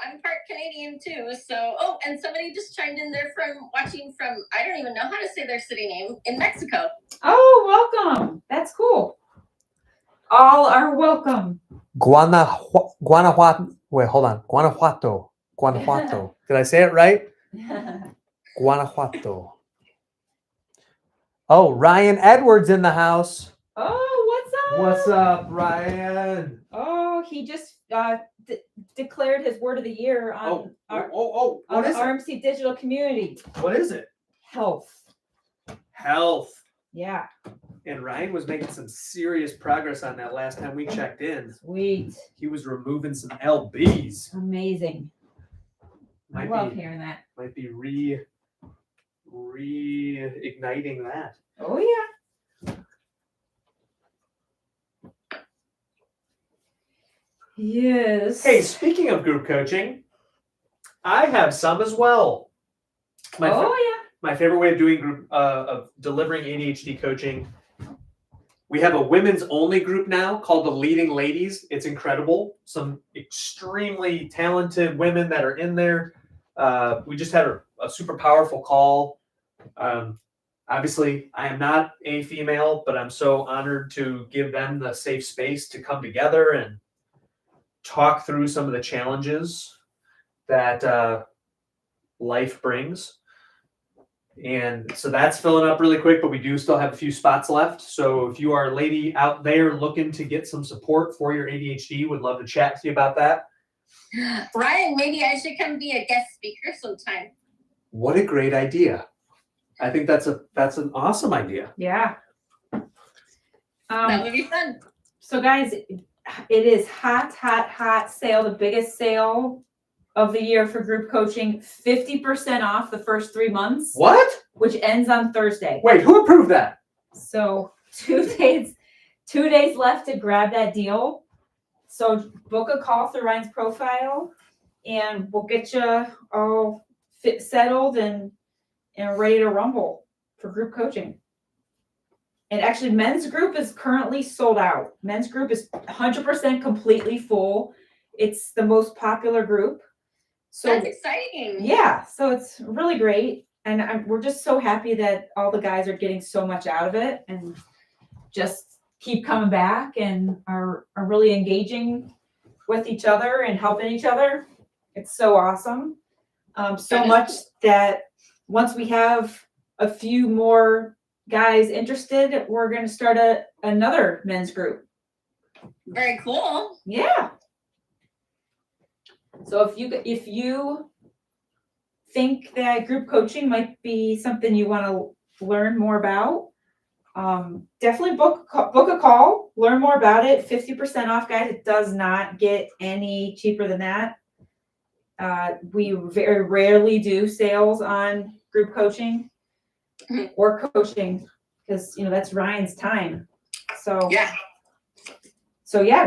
I'm part Canadian too. So, and somebody just chimed in there watching from, I don't even know how to say their city name, in Mexico.
Oh, welcome. That's cool. All are welcome.
Guanajuato. Wait, hold on. Guanajuato. Did I say it right? Guanajuato. Oh, Ryan Edwards in the house.
Oh, what's up?
What's up, Ryan?
Oh, he just declared his word of the year on
what is
RMC Digital Community.
What is it?
Health. Yeah.
And Ryan was making some serious progress on that last time we checked in.
Sweet.
He was removing some LBs.
Amazing. I love hearing that.
Might be reigniting that.
Oh yeah. Yes.
Hey, speaking of group coaching, I have some as well. My favorite way of doing of delivering ADHD coaching. We have a women's only group now called the Leading Ladies. It's incredible. Some extremely talented women that are in there. We just had a super powerful call. Obviously, I am not a female, but I'm so honored to give them the safe space to come together and talk through some of the challenges that life brings. And so that's filling up really quick, but we do still have a few spots left. So if you are a lady out there looking to get some support for your ADHD, would love to chat to you about that.
Ryan, maybe I should come be a guest speaker sometime.
What a great idea. I think that's an awesome idea.
Yeah.
That would be fun.
So guys, it is hot sale, the biggest sale of the year for group coaching, 50% off the first 3 months.
What?
Which ends on Thursday.
Wait, who approved that?
So 2 days left to grab that deal. So book a call through Ryan's profile and we'll get you all settled and ready to rumble for group coaching. And actually men's group is currently sold out. Men's group is 100% completely full. It's the most popular group. So
that's exciting.
Yeah, so it's really great. And we're just so happy that all the guys are getting so much out of it and just keep coming back and are really engaging with each other and helping each other. It's so awesome. So much that once we have a few more guys interested, we're going to start another men's group.
Very cool.
Yeah. So if you think that group coaching might be something you want to learn more about, definitely book a call, learn more about it. 50% off, guys. It does not get any cheaper than that. We very rarely do sales on group coaching or coaching because that's Ryan's time. So yeah,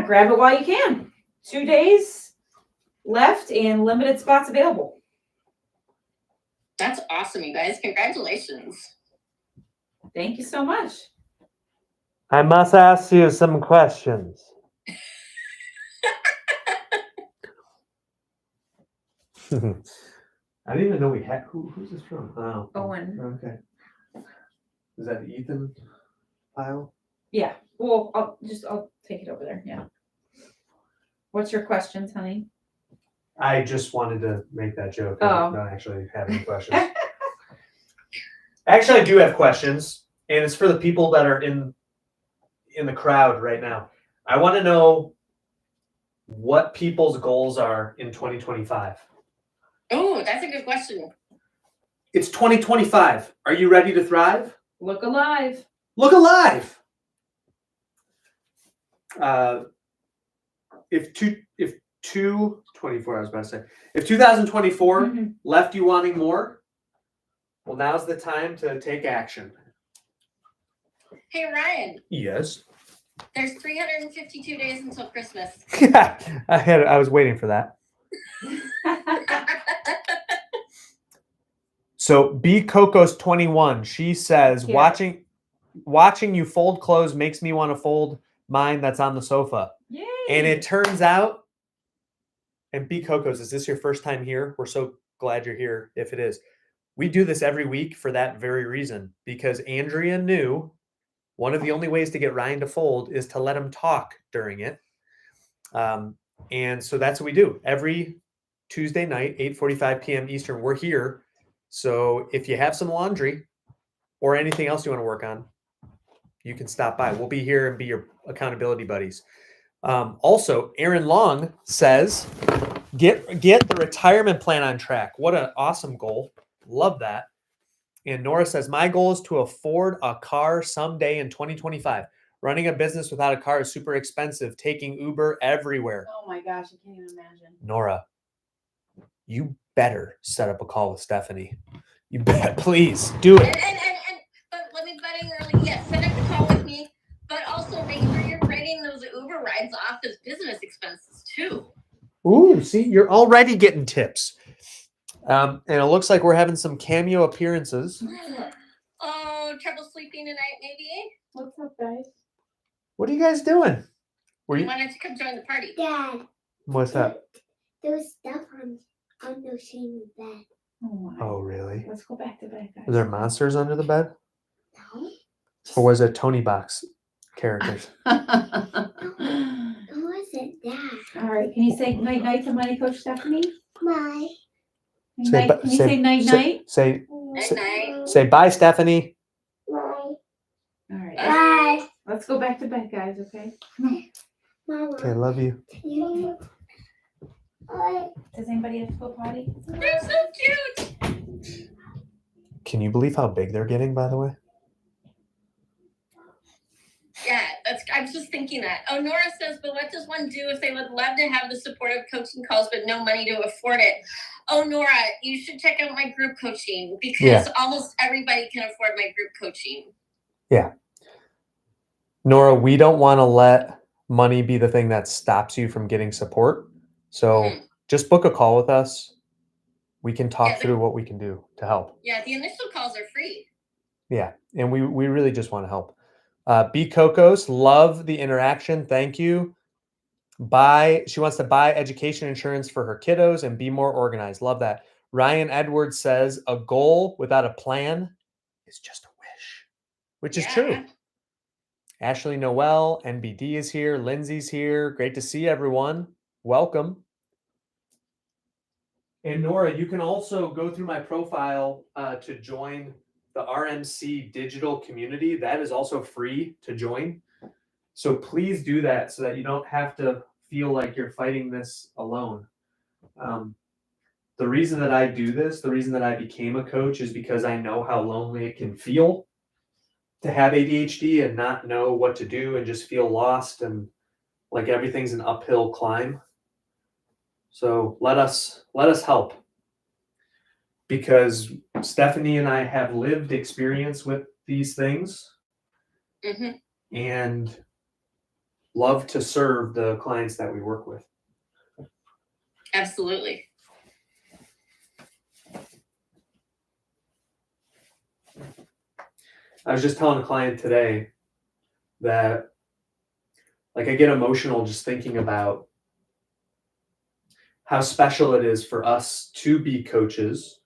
grab it while you can. 2 days left and limited spots available.
That's awesome, you guys. Congratulations.
Thank you so much.
I must ask you some questions. I didn't even know we had. Who's this from? Oh,
Owen.
Okay. Is that Ethan file?
Yeah. Well, I'll take it over there. Yeah. What's your questions, honey?
I just wanted to make that joke. I don't actually have any questions. Actually, I do have questions, and it's for the people that are in the crowd right now. I want to know what people's goals are in 2025.
Oh, that's a good question.
It's 2025. Are you ready to thrive?
Look alive.
Look alive. If 2024 left you wanting more, well, now's the time to take action.
Hey, Ryan.
Yes.
There's 352 days until Christmas.
I was waiting for that. So B Coco's 21. She says, watching you fold clothes makes me want to fold mine that's on the sofa.
Yay.
And it turns out, and B Coco's, is this your first time here? We're so glad you're here. If it is, we do this every week for that very reason, because Andrea knew one of the only ways to get Ryan to fold is to let him talk during it. And so that's what we do every Tuesday night, 8:45 p.m. Eastern. We're here. So if you have some laundry or anything else you want to work on, you can stop by. We'll be here and be your accountability buddies. Also, Aaron Long says, get the retirement plan on track. What an awesome goal. Love that. And Nora says, my goal is to afford a car someday in 2025. Running a business without a car is super expensive. Taking Uber everywhere.
Oh my gosh, I can't even imagine.
Nora, you better set up a call with Stephanie. You bet. Please do it.
But let me butt in early. Yes, set up a call with me. But also make sure you're rating those Uber overrides off as business expenses too.
Ooh, see, you're already getting tips. And it looks like we're having some cameo appearances.
Oh, trouble sleeping tonight, maybe?
What's up, guys?
What are you guys doing?
You wanted to come join the party.
Dad,
What's that?
there was stuff on the same bed.
Oh, my.
Oh, really?
Let's go back to bed, guys.
Are there monsters under the bed?
No?
Or was it Tony Box characters?
Who was it, Dad?
All right. Can you say night night to Money Coach Stephanie?
Bye.
Can you say night night?
Say
Night-night.
say bye, Stephanie.
Bye.
All right.
Bye.
Let's go back to bed, guys. Okay.
Mama.
Okay, love you.
You. Bye.
Does anybody have to go potty?
They're so cute.
Can you believe how big they're getting, by the way?
Yeah, I was just thinking that. Oh, Nora says, but what does one do if they would love to have the supportive coaching calls but no money to afford it? Oh, Nora, you should check out my group coaching because almost everybody can afford my group coaching.
Yeah. Nora, we don't want to let money be the thing that stops you from getting support. So just book a call with us. We can talk through what we can do to help.
Yeah, the initial calls are free.
Yeah. And we really just want to help. B Cocos, love the interaction. Thank you. She wants to buy education insurance for her kiddos and be more organized. Love that. Ryan Edwards says a goal without a plan is just a wish, which is true. Ashley Noel, NBD is here. Lindsay's here. Great to see everyone. Welcome. And Nora, you can also go through my profile to join the RMC digital community. That is also free to join. So please do that so that you don't have to feel like you're fighting this alone. The reason that I do this, the reason that I became a coach is because I know how lonely it can feel to have ADHD and not know what to do and just feel lost and like everything's an uphill climb. So let us help, because Stephanie and I have lived experience with these things and love to serve the clients that we work with.
Absolutely.
I was just telling a client today that like I get emotional just thinking about how special it is for us to be coaches,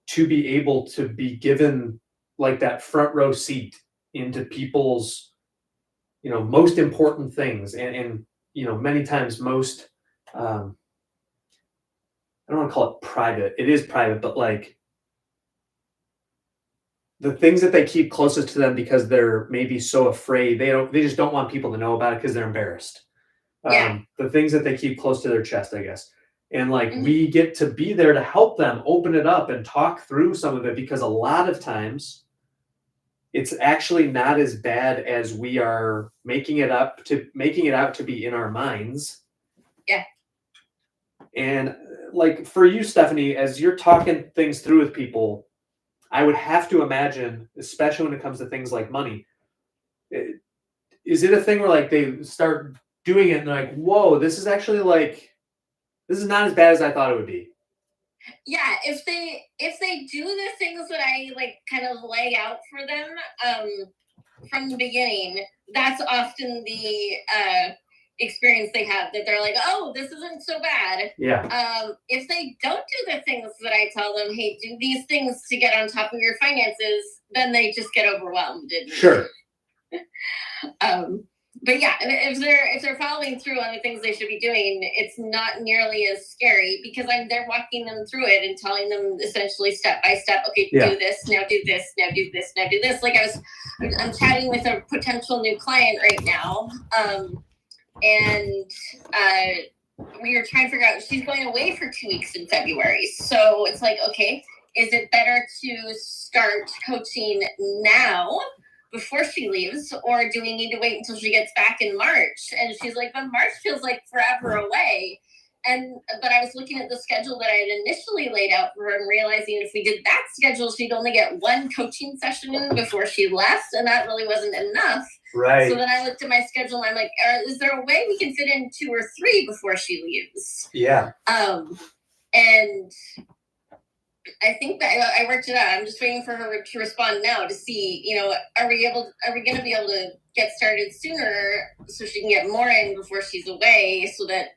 to be able to be given like that front row seat into people's, most important things. And many times most, I don't want to call it private. It is private, but like the things that they keep closest to them because they're maybe so afraid, they just don't want people to know about it because they're embarrassed. The things that they keep close to their chest, I guess. And like we get to be there to help them open it up and talk through some of it, because a lot of times it's actually not as bad as we are making it out to be in our minds.
Yeah.
And like for you, Stephanie, as you're talking things through with people, I would have to imagine, especially when it comes to things like money, is it a thing where like they start doing it and they're like, whoa, this is actually like, this is not as bad as I thought it would be?
Yeah, if they do the things that I like kind of lay out for them from the beginning, that's often the experience they have, that they're like, oh, this isn't so bad.
Yeah.
If they don't do the things that I tell them, hey, do these things to get on top of your finances, then they just get overwhelmed.
Sure.
But yeah, if they're following through on the things they should be doing, it's not nearly as scary because they're walking them through it and telling them essentially step by step. Okay, do this now, do this now, do this now, do this. Like I'm chatting with a potential new client right now, and we are trying to figure out. She's going away for 2 weeks in February, so it's like, okay, is it better to start coaching now before she leaves, or do we need to wait until she gets back in March? And she's like, but March feels like forever away. but I was looking at the schedule that I had initially laid out for her and realizing if we did that schedule, she'd only get one coaching session in before she left, and that really wasn't enough.
Right.
So then I looked at my schedule and I'm like, is there a way we can fit in 2 or 3 before she leaves?
Yeah.
And I think that I worked it out. I'm just waiting for her to respond now to see, are we going to be able to get started sooner so she can get more in before she's away, so that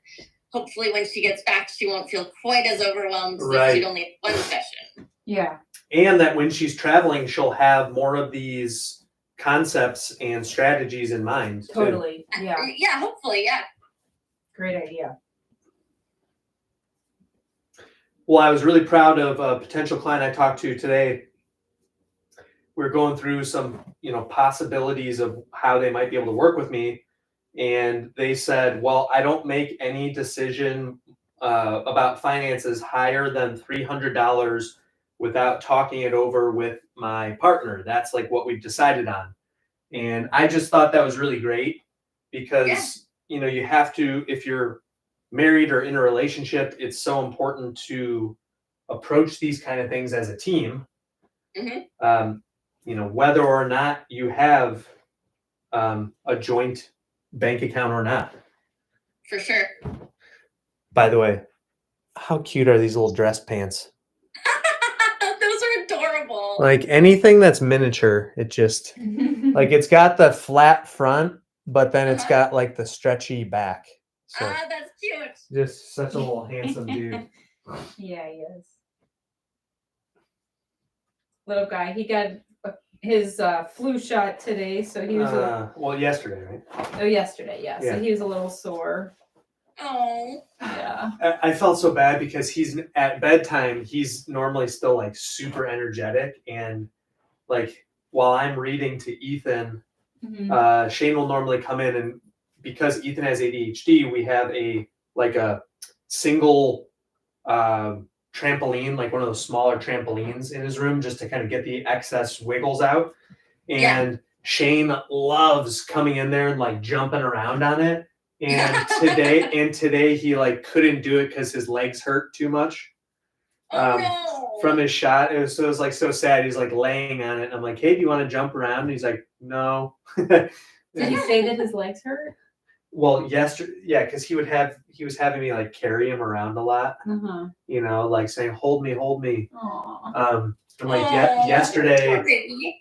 hopefully when she gets back, she won't feel quite as overwhelmed as she'd only have one session.
Yeah.
And that when she's traveling, she'll have more of these concepts and strategies in mind.
Totally.
Too.
Yeah.
Yeah, hopefully. Yeah.
Great idea.
Well, I was really proud of a potential client I talked to today. We're going through some, possibilities of how they might be able to work with me. And they said, well, I don't make any decision about finances higher than $300 without talking it over with my partner. That's like what we've decided on. And I just thought that was really great because, you have to, if you're married or in a relationship, it's so important to approach these kind of things as a team.
Mm-hmm.
Whether or not you have a joint bank account or not.
For sure.
By the way, how cute are these little dress pants?
Those are adorable.
Like anything that's miniature, it just like it's got the flat front, but then it's got like the stretchy back. So
that's cute.
just such a little handsome dude.
Yeah, he is. Little guy. He got his flu shot today, so he was
yesterday, right?
yesterday, yeah. So he was a little sore.
Oh.
Yeah.
I felt so bad because he's at bedtime, he's normally still like super energetic, and like while I'm reading to Ethan, Shane will normally come in, and because Ethan has ADHD, we have a single trampoline, like one of those smaller trampolines in his room, just to kind of get the excess wiggles out. And Shane loves coming in there and like jumping around on it. And today he like couldn't do it because his legs hurt too much from his shot. It was like so sad. He's like laying on it, and I'm like, hey, do you want to jump around? And he's like, no.
Did he say that his legs hurt?
Well, yesterday, because he was having me like carry him around a lot, like saying, hold me.
Aww.
And like yesterday,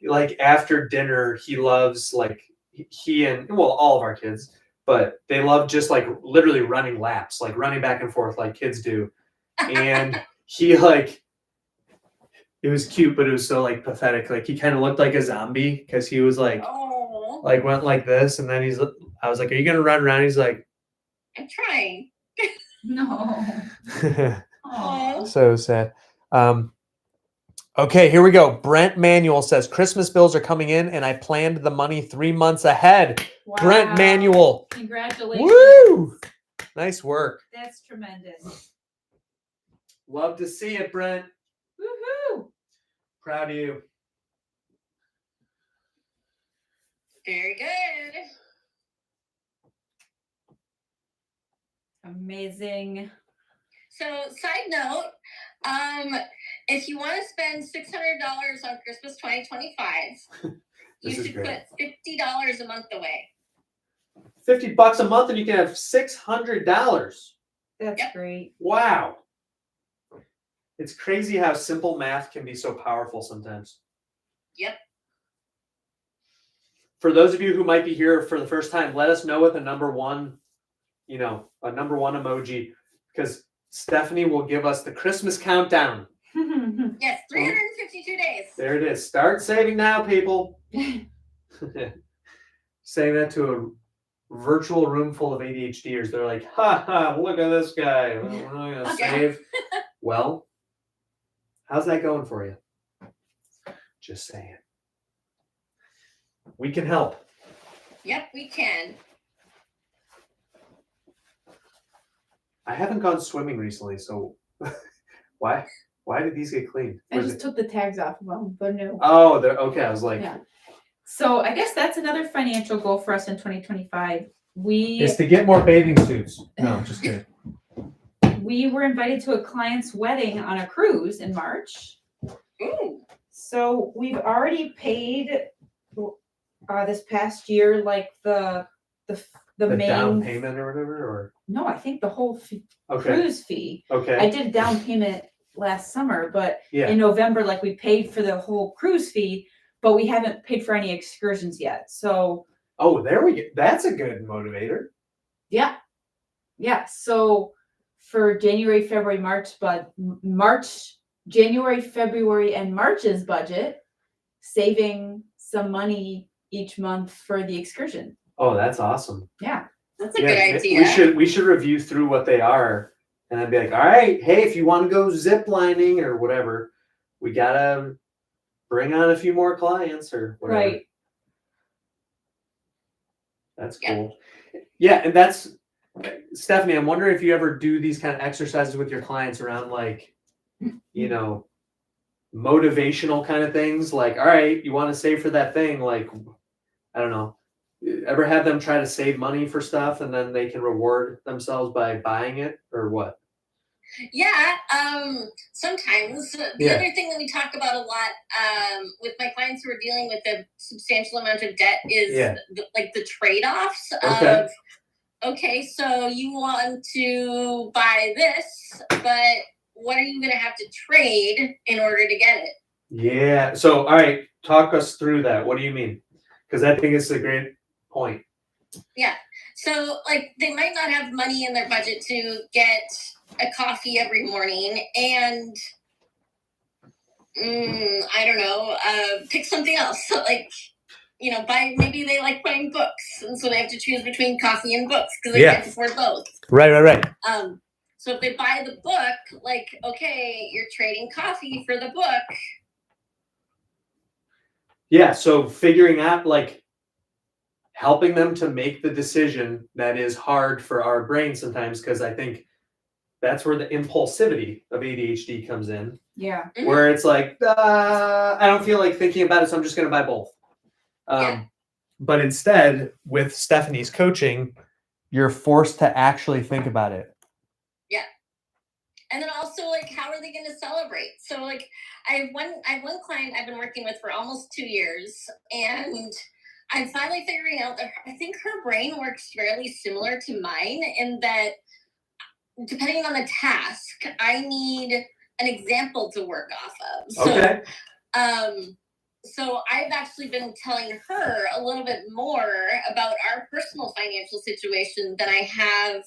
like after dinner, he loves like he and all of our kids, but they love just like literally running laps, like running back and forth like kids do. And he like, it was cute, but it was so like pathetic. Like he kind of looked like a zombie because he was like, like went like this, and then I was like, are you gonna run around? He's like,
I'm trying.
No.
So sad. Okay, here we go. Brent Manuel says Christmas bills are coming in, and I planned the money 3 months ahead.
Wow.
Brent Manuel.
Congratulations.
Woo! Nice work.
That's tremendous.
Love to see it, Brent.
Woohoo!
Proud of you.
Very good.
Amazing.
So, side note, if you want to spend $600 on Christmas 2025, you should put $50 a month away.
$50 a month, and you can have $600.
That's great.
Wow. It's crazy how simple math can be so powerful sometimes.
Yep.
For those of you who might be here for the first time, let us know what the number one emoji, because Stephanie will give us the Christmas countdown.
Yes, 352 days.
There it is. Start saving now, people. Saying that to a virtual room full of ADHDers. They're like, ha ha, look at this guy. We're not going to save. Well, how's that going for you? Just saying. We can help.
Yep, we can.
I haven't gone swimming recently, so why did these get cleaned?
I just took the tags off of them. They're new.
Oh, they're okay. I was like,
yeah. So I guess that's another financial goal for us in 2025.
Is to get more bathing suits. No, just kidding.
we were invited to a client's wedding on a cruise in March.
Ooh.
So we've already paid this past year, like the main
down payment or whatever, or
no, I think the whole
okay,
cruise fee.
okay,
I did a down payment last summer, but
yeah,
in November, like we paid for the whole cruise fee, but we haven't paid for any excursions yet. So
oh, there we go. That's a good motivator.
yeah. So for January, February, March, but January, February, and March's budget, saving some money each month for the excursion.
Oh, that's awesome.
Yeah.
That's a good idea.
We should review through what they are, and then be like, all right, hey, if you want to go zip lining or whatever, we gotta bring on a few more clients or whatever.
Right.
That's cool. Yeah, and that's Stephanie. I'm wondering if you ever do these kind of exercises with your clients around like, you know, motivational kind of things. Like, all right, you want to save for that thing. Like, I don't know. Ever have them try to save money for stuff and then they can reward themselves by buying it or what?
Yeah, sometimes. The other thing that we talk about a lot with my clients who are dealing with a substantial amount of debt is the trade-offs of, okay, so you want to buy this, but what are you going to have to trade in order to get it?
Yeah. So, all right, talk us through that. What do you mean? Because I think it's a great point.
Yeah. So, like, they might not have money in their budget to get a coffee every morning and, I don't know, pick something else. So, like, you know, maybe they like buying books, and so they have to choose between coffee and books because they can't afford both.
Right.
So if they buy the book, like, okay, you're trading coffee for the book.
Yeah, so figuring out, like, helping them to make the decision that is hard for our brain sometimes, because I think that's where the impulsivity of ADHD comes in.
Yeah.
Where it's like, I don't feel like thinking about it, so I'm just going to buy both. But instead, with Stephanie's coaching, you're forced to actually think about it.
Yeah. And then also, like, how are they going to celebrate? So, like, I have one client I've been working with for almost 2 years, and I'm finally figuring out that I think her brain works fairly similar to mine in that, depending on the task, I need an example to work off of. So, so I've actually been telling her a little bit more about our personal financial situation than I have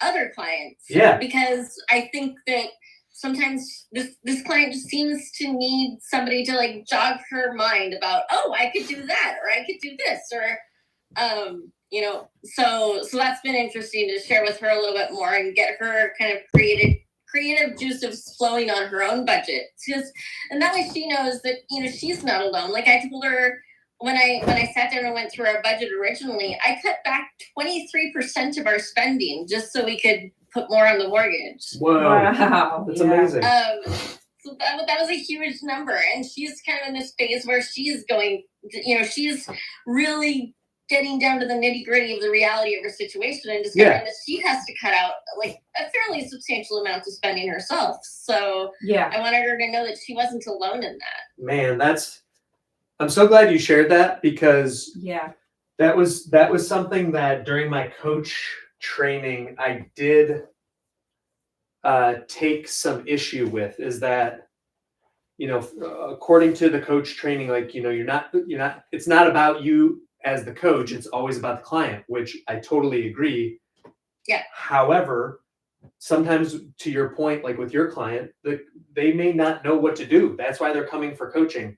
other clients.
Yeah.
Because I think that sometimes this client just seems to need somebody to, like, jog her mind about, oh, I could do that, or I could do this, or you know, so that's been interesting to share with her a little bit more and get her kind of creative juices flowing on her own budget. And that way she knows that, you know, she's not alone. Like, I told her when I sat down and went through our budget originally, I cut back 23% of our spending just so we could put more on the mortgage.
Whoa.
Wow.
That's amazing.
So that was a huge number. And she's kind of in this phase where she's going, you know, she's really getting down to the nitty gritty of the reality of her situation and discovering that she has to cut out, like, a fairly substantial amount of spending herself. So I wanted her to know that she wasn't alone in that.
Man, I'm so glad you shared that, because that was something that during my coach training I did take some issue with, is that, you know, according to the coach training, like, you know, you're not, it's not about you as the coach, it's always about the client, which I totally agree.
Yeah.
However, sometimes, to your point, like with your client, they may not know what to do. That's why they're coming for coaching.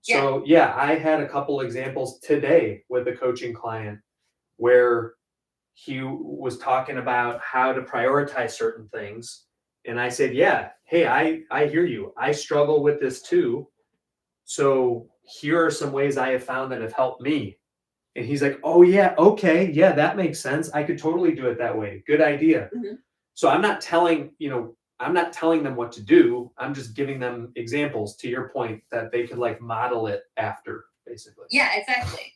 So I had a couple examples today with a coaching client where he was talking about how to prioritize certain things. And I said, hey, I hear you. I struggle with this too. So here are some ways I have found that have helped me. And he's like, oh yeah, okay. Yeah, that makes sense. I could totally do it that way. Good idea.
Mm-hmm.
So I'm not telling them what to do. I'm just giving them examples, to your point, that they could, like, model it after, basically.
Yeah, exactly.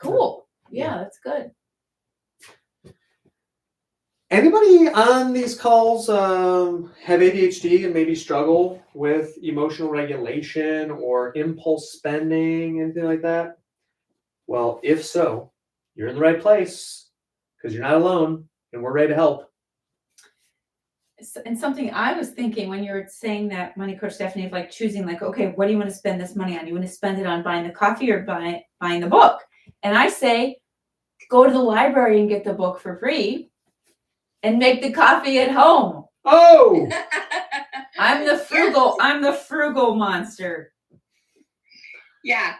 Cool. Yeah, that's good.
Anybody on these calls have ADHD and maybe struggle with emotional regulation or impulse spending, anything like that? Well, if so, you're in the right place because you're not alone and we're ready to help.
And something I was thinking when you were saying that, Money Coach Stephanie, of like choosing like, okay, what do you want to spend this money on? You want to spend it on buying the coffee or buying the book? And I say, go to the library and get the book for free and make the coffee at home.
Oh,
I'm the frugal monster.
Yeah.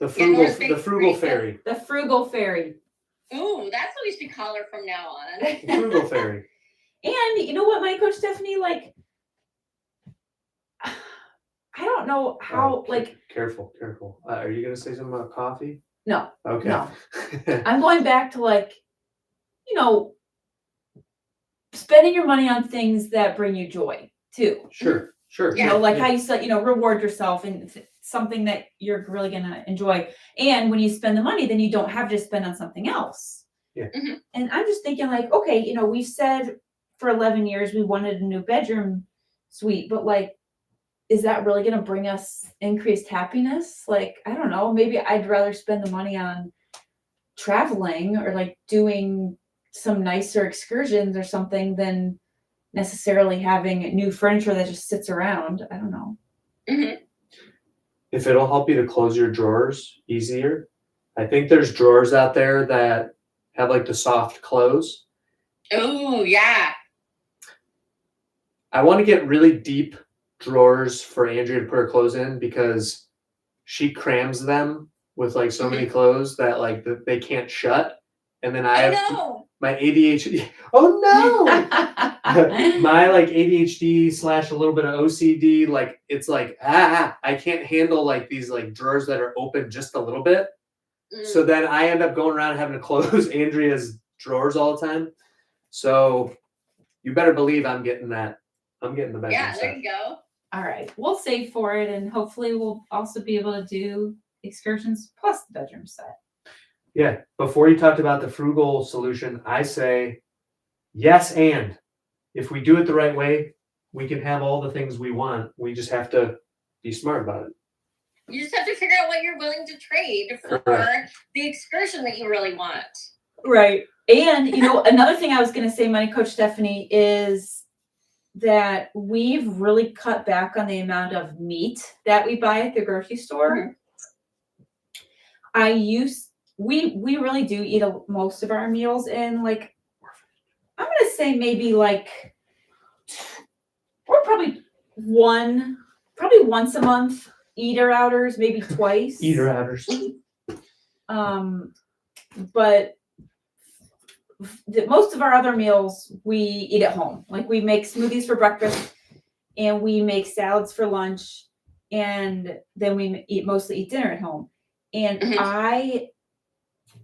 the frugal
free.
fairy.
The frugal fairy.
Ooh, that's what we should call her from now on.
The frugal fairy.
And you know what, Money Coach Stephanie, like, I don't know how, like.
Careful. Are you going to say something about coffee?
No.
Okay.
No. I'm going back to like, you know, spending your money on things that bring you joy too.
Sure.
You know, like how you said, you know, reward yourself and something that you're really going to enjoy. And when you spend the money, then you don't have to spend on something else.
Yeah.
Mm-hmm.
And I'm just thinking like, okay, you know, we've said for 11 years we wanted a new bedroom suite, but like, is that really going to bring us increased happiness? Like, I don't know, maybe I'd rather spend the money on traveling or like doing some nicer excursions or something than necessarily having new furniture that just sits around. I don't know.
Mm-hmm.
If it'll help you to close your drawers easier, I think there's drawers out there that have like the soft close.
Oh, yeah.
I want to get really deep drawers for Andrea to put her clothes in because she crams them with like so many clothes that like they can't shut. And then I have my ADHD. Oh no! My like ADHD / a little bit of OCD. Like it's like I can't handle like these like drawers that are open just a little bit. So then I end up going around having to close Andrea's drawers all the time. So you better believe I'm getting that. I'm getting the bedroom
Yeah, there
set.
you go.
All right, we'll save for it, and hopefully we'll also be able to do excursions plus the bedroom set.
Yeah. Before you talked about the frugal solution, I say yes, and if we do it the right way, we can have all the things we want. We just have to be smart about it.
You just have to figure out what you're willing to trade for the excursion that you really want.
Right. And, you know, another thing I was going to say, Money Coach Stephanie, is that we've really cut back on the amount of meat that we buy at the grocery store. Mm-hmm. We really do eat most of our meals in like, I'm going to say maybe like, we're probably once a month, eater-outers, maybe twice.
Eater-outers.
But most of our other meals we eat at home. Like we make smoothies for breakfast and we make salads for lunch, and then we mostly eat dinner at home. And I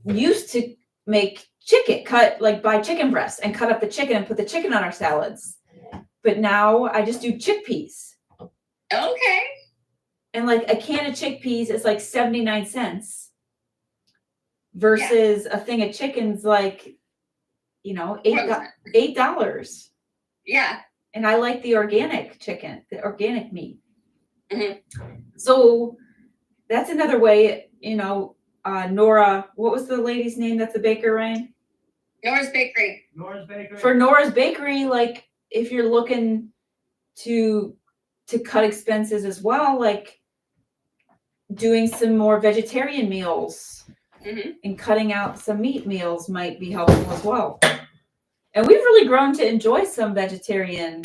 used to make buy chicken breasts and cut up the chicken and put the chicken on our salads. But now I just do chickpeas.
Okay.
And like a can of chickpeas is like 79 cents versus a thing of chicken's like, you know, $8.
Yeah.
And I like the organic chicken, the organic meat.
Mm-hmm.
So that's another way, you know, Nora, what was the lady's name that's a baker, Ryan?
Nora's Bakery.
For Nora's Bakery, like if you're looking to cut expenses as well, like doing some more vegetarian meals and cutting out some meat meals might be helpful as well. And we've really grown to enjoy some vegetarian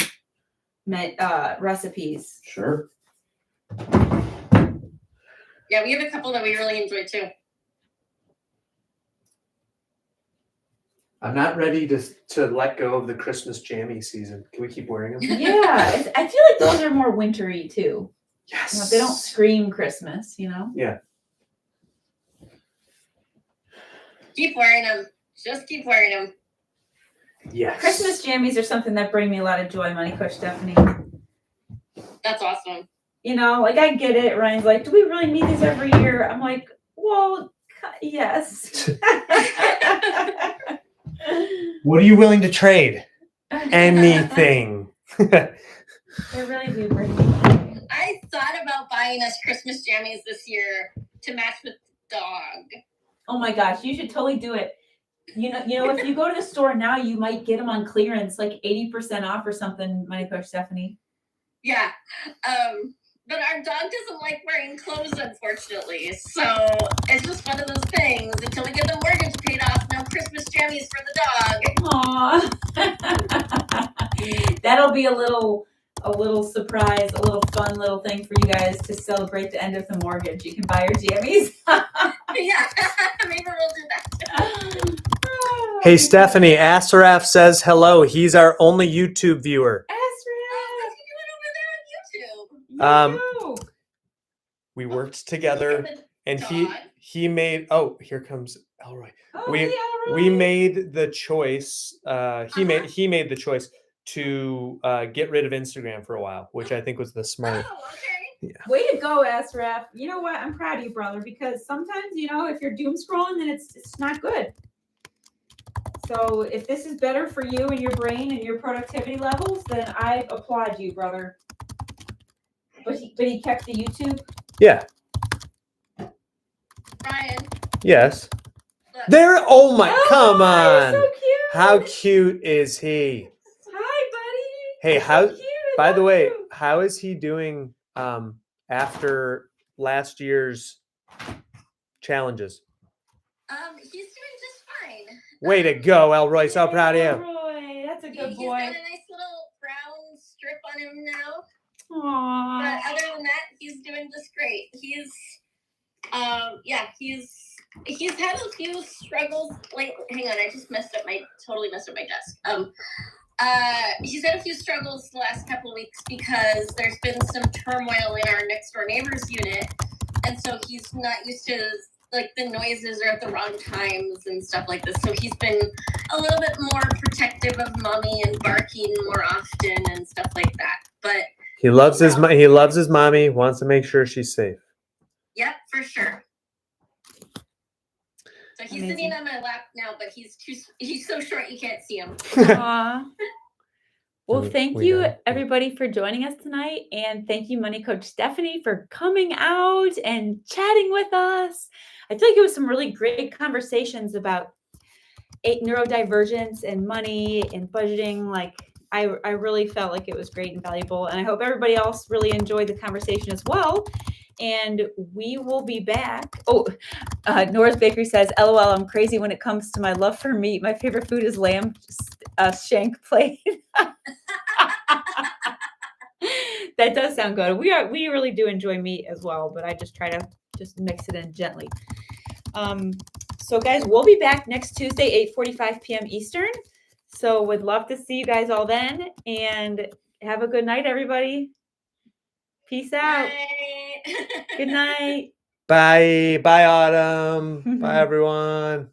recipes.
Sure.
Yeah, we have a couple that we really enjoy too.
I'm not ready to let go of the Christmas jammy season. Can we keep wearing them?
Yeah, I feel like those are more wintry too.
Yes.
You know, they don't scream Christmas, you know?
Yeah.
Keep wearing them. Just keep wearing them.
Yes.
Christmas jammies are something that bring me a lot of joy, Money Coach Stephanie.
That's awesome.
You know, like I get it. Ryan's like, do we really need these every year? I'm like, well, yes.
What are you willing to trade? Anything.
They really do bring me joy.
I thought about buying us Christmas jammies this year to match with the dog.
Oh my gosh, you should totally do it. You know, if you go to the store now, you might get them on clearance, like 80% off or something, Money Coach Stephanie.
Yeah. But our dog doesn't like wearing clothes, unfortunately. So it's just one of those things. Until we get the mortgage paid off, no Christmas jammies for the dog.
Aww. That'll be a little surprise, a little fun little thing for you guys to celebrate the end of the mortgage. You can buy your jammies.
Yeah, maybe we'll do that.
Hey, Stephanie, Asraf says hello. He's our only YouTube viewer.
What's he doing over there on YouTube?
We worked together, and he made. Oh, here comes Elroy. We made the choice. He made the choice to get rid of Instagram for a while, which I think was the smart.
Oh, okay.
Yeah.
Way to go, Asraf. You know what? I'm proud of you, brother, because sometimes, if you're doom scrolling, then it's not good. So if this is better for you and your brain and your productivity levels, then I applaud you, brother. But he kept the YouTube?
Yeah.
Ryan.
Yes.
Look.
There. Oh my! Come
you're
on.
so cute.
How cute is he?
Hi, buddy.
Hey,
You're
how?
so cute. I
By the
love
way,
you.
how is he doing after last year's challenges?
He's doing just fine.
Way to go, Elroy. So proud of you.
Roy, that's a good
He's
boy.
got a nice little brown strip on him now.
Aww.
But other than that, he's doing just great. He's had a few struggles lately. Hang on, I just totally messed up my desk. He's had a few struggles the last couple of weeks because there's been some turmoil in our next door neighbor's unit, and so he's not used to the noises are at the wrong times and stuff like this. So he's been a little bit more protective of mommy and barking more often and stuff like that. But
He loves his mommy. Wants to make sure she's safe.
yep, for sure. So he's
Amazing.
sitting on my lap now, but he's so short you can't see him.
Aww. Well, thank
We
you
know.
everybody for joining us tonight. And thank you, Money Coach Stephanie, for coming out and chatting with us. I feel like it was some really great conversations about neurodivergence and money and budgeting. I really felt like it was great and valuable. And I hope everybody else really enjoyed the conversation as well. And we will be back. Nora's Bakery says, LOL, I'm crazy when it comes to my love for meat. My favorite food is lamb shank plate. That does sound good. We really do enjoy meat as well, but I just try to just mix it in gently. So guys, we'll be back next Tuesday, 8:45 p.m. Eastern. So would love to see you guys all then, and have a good night, everybody. Peace out.
Bye.
Good night.
Bye. Bye, Autumn. Bye, everyone.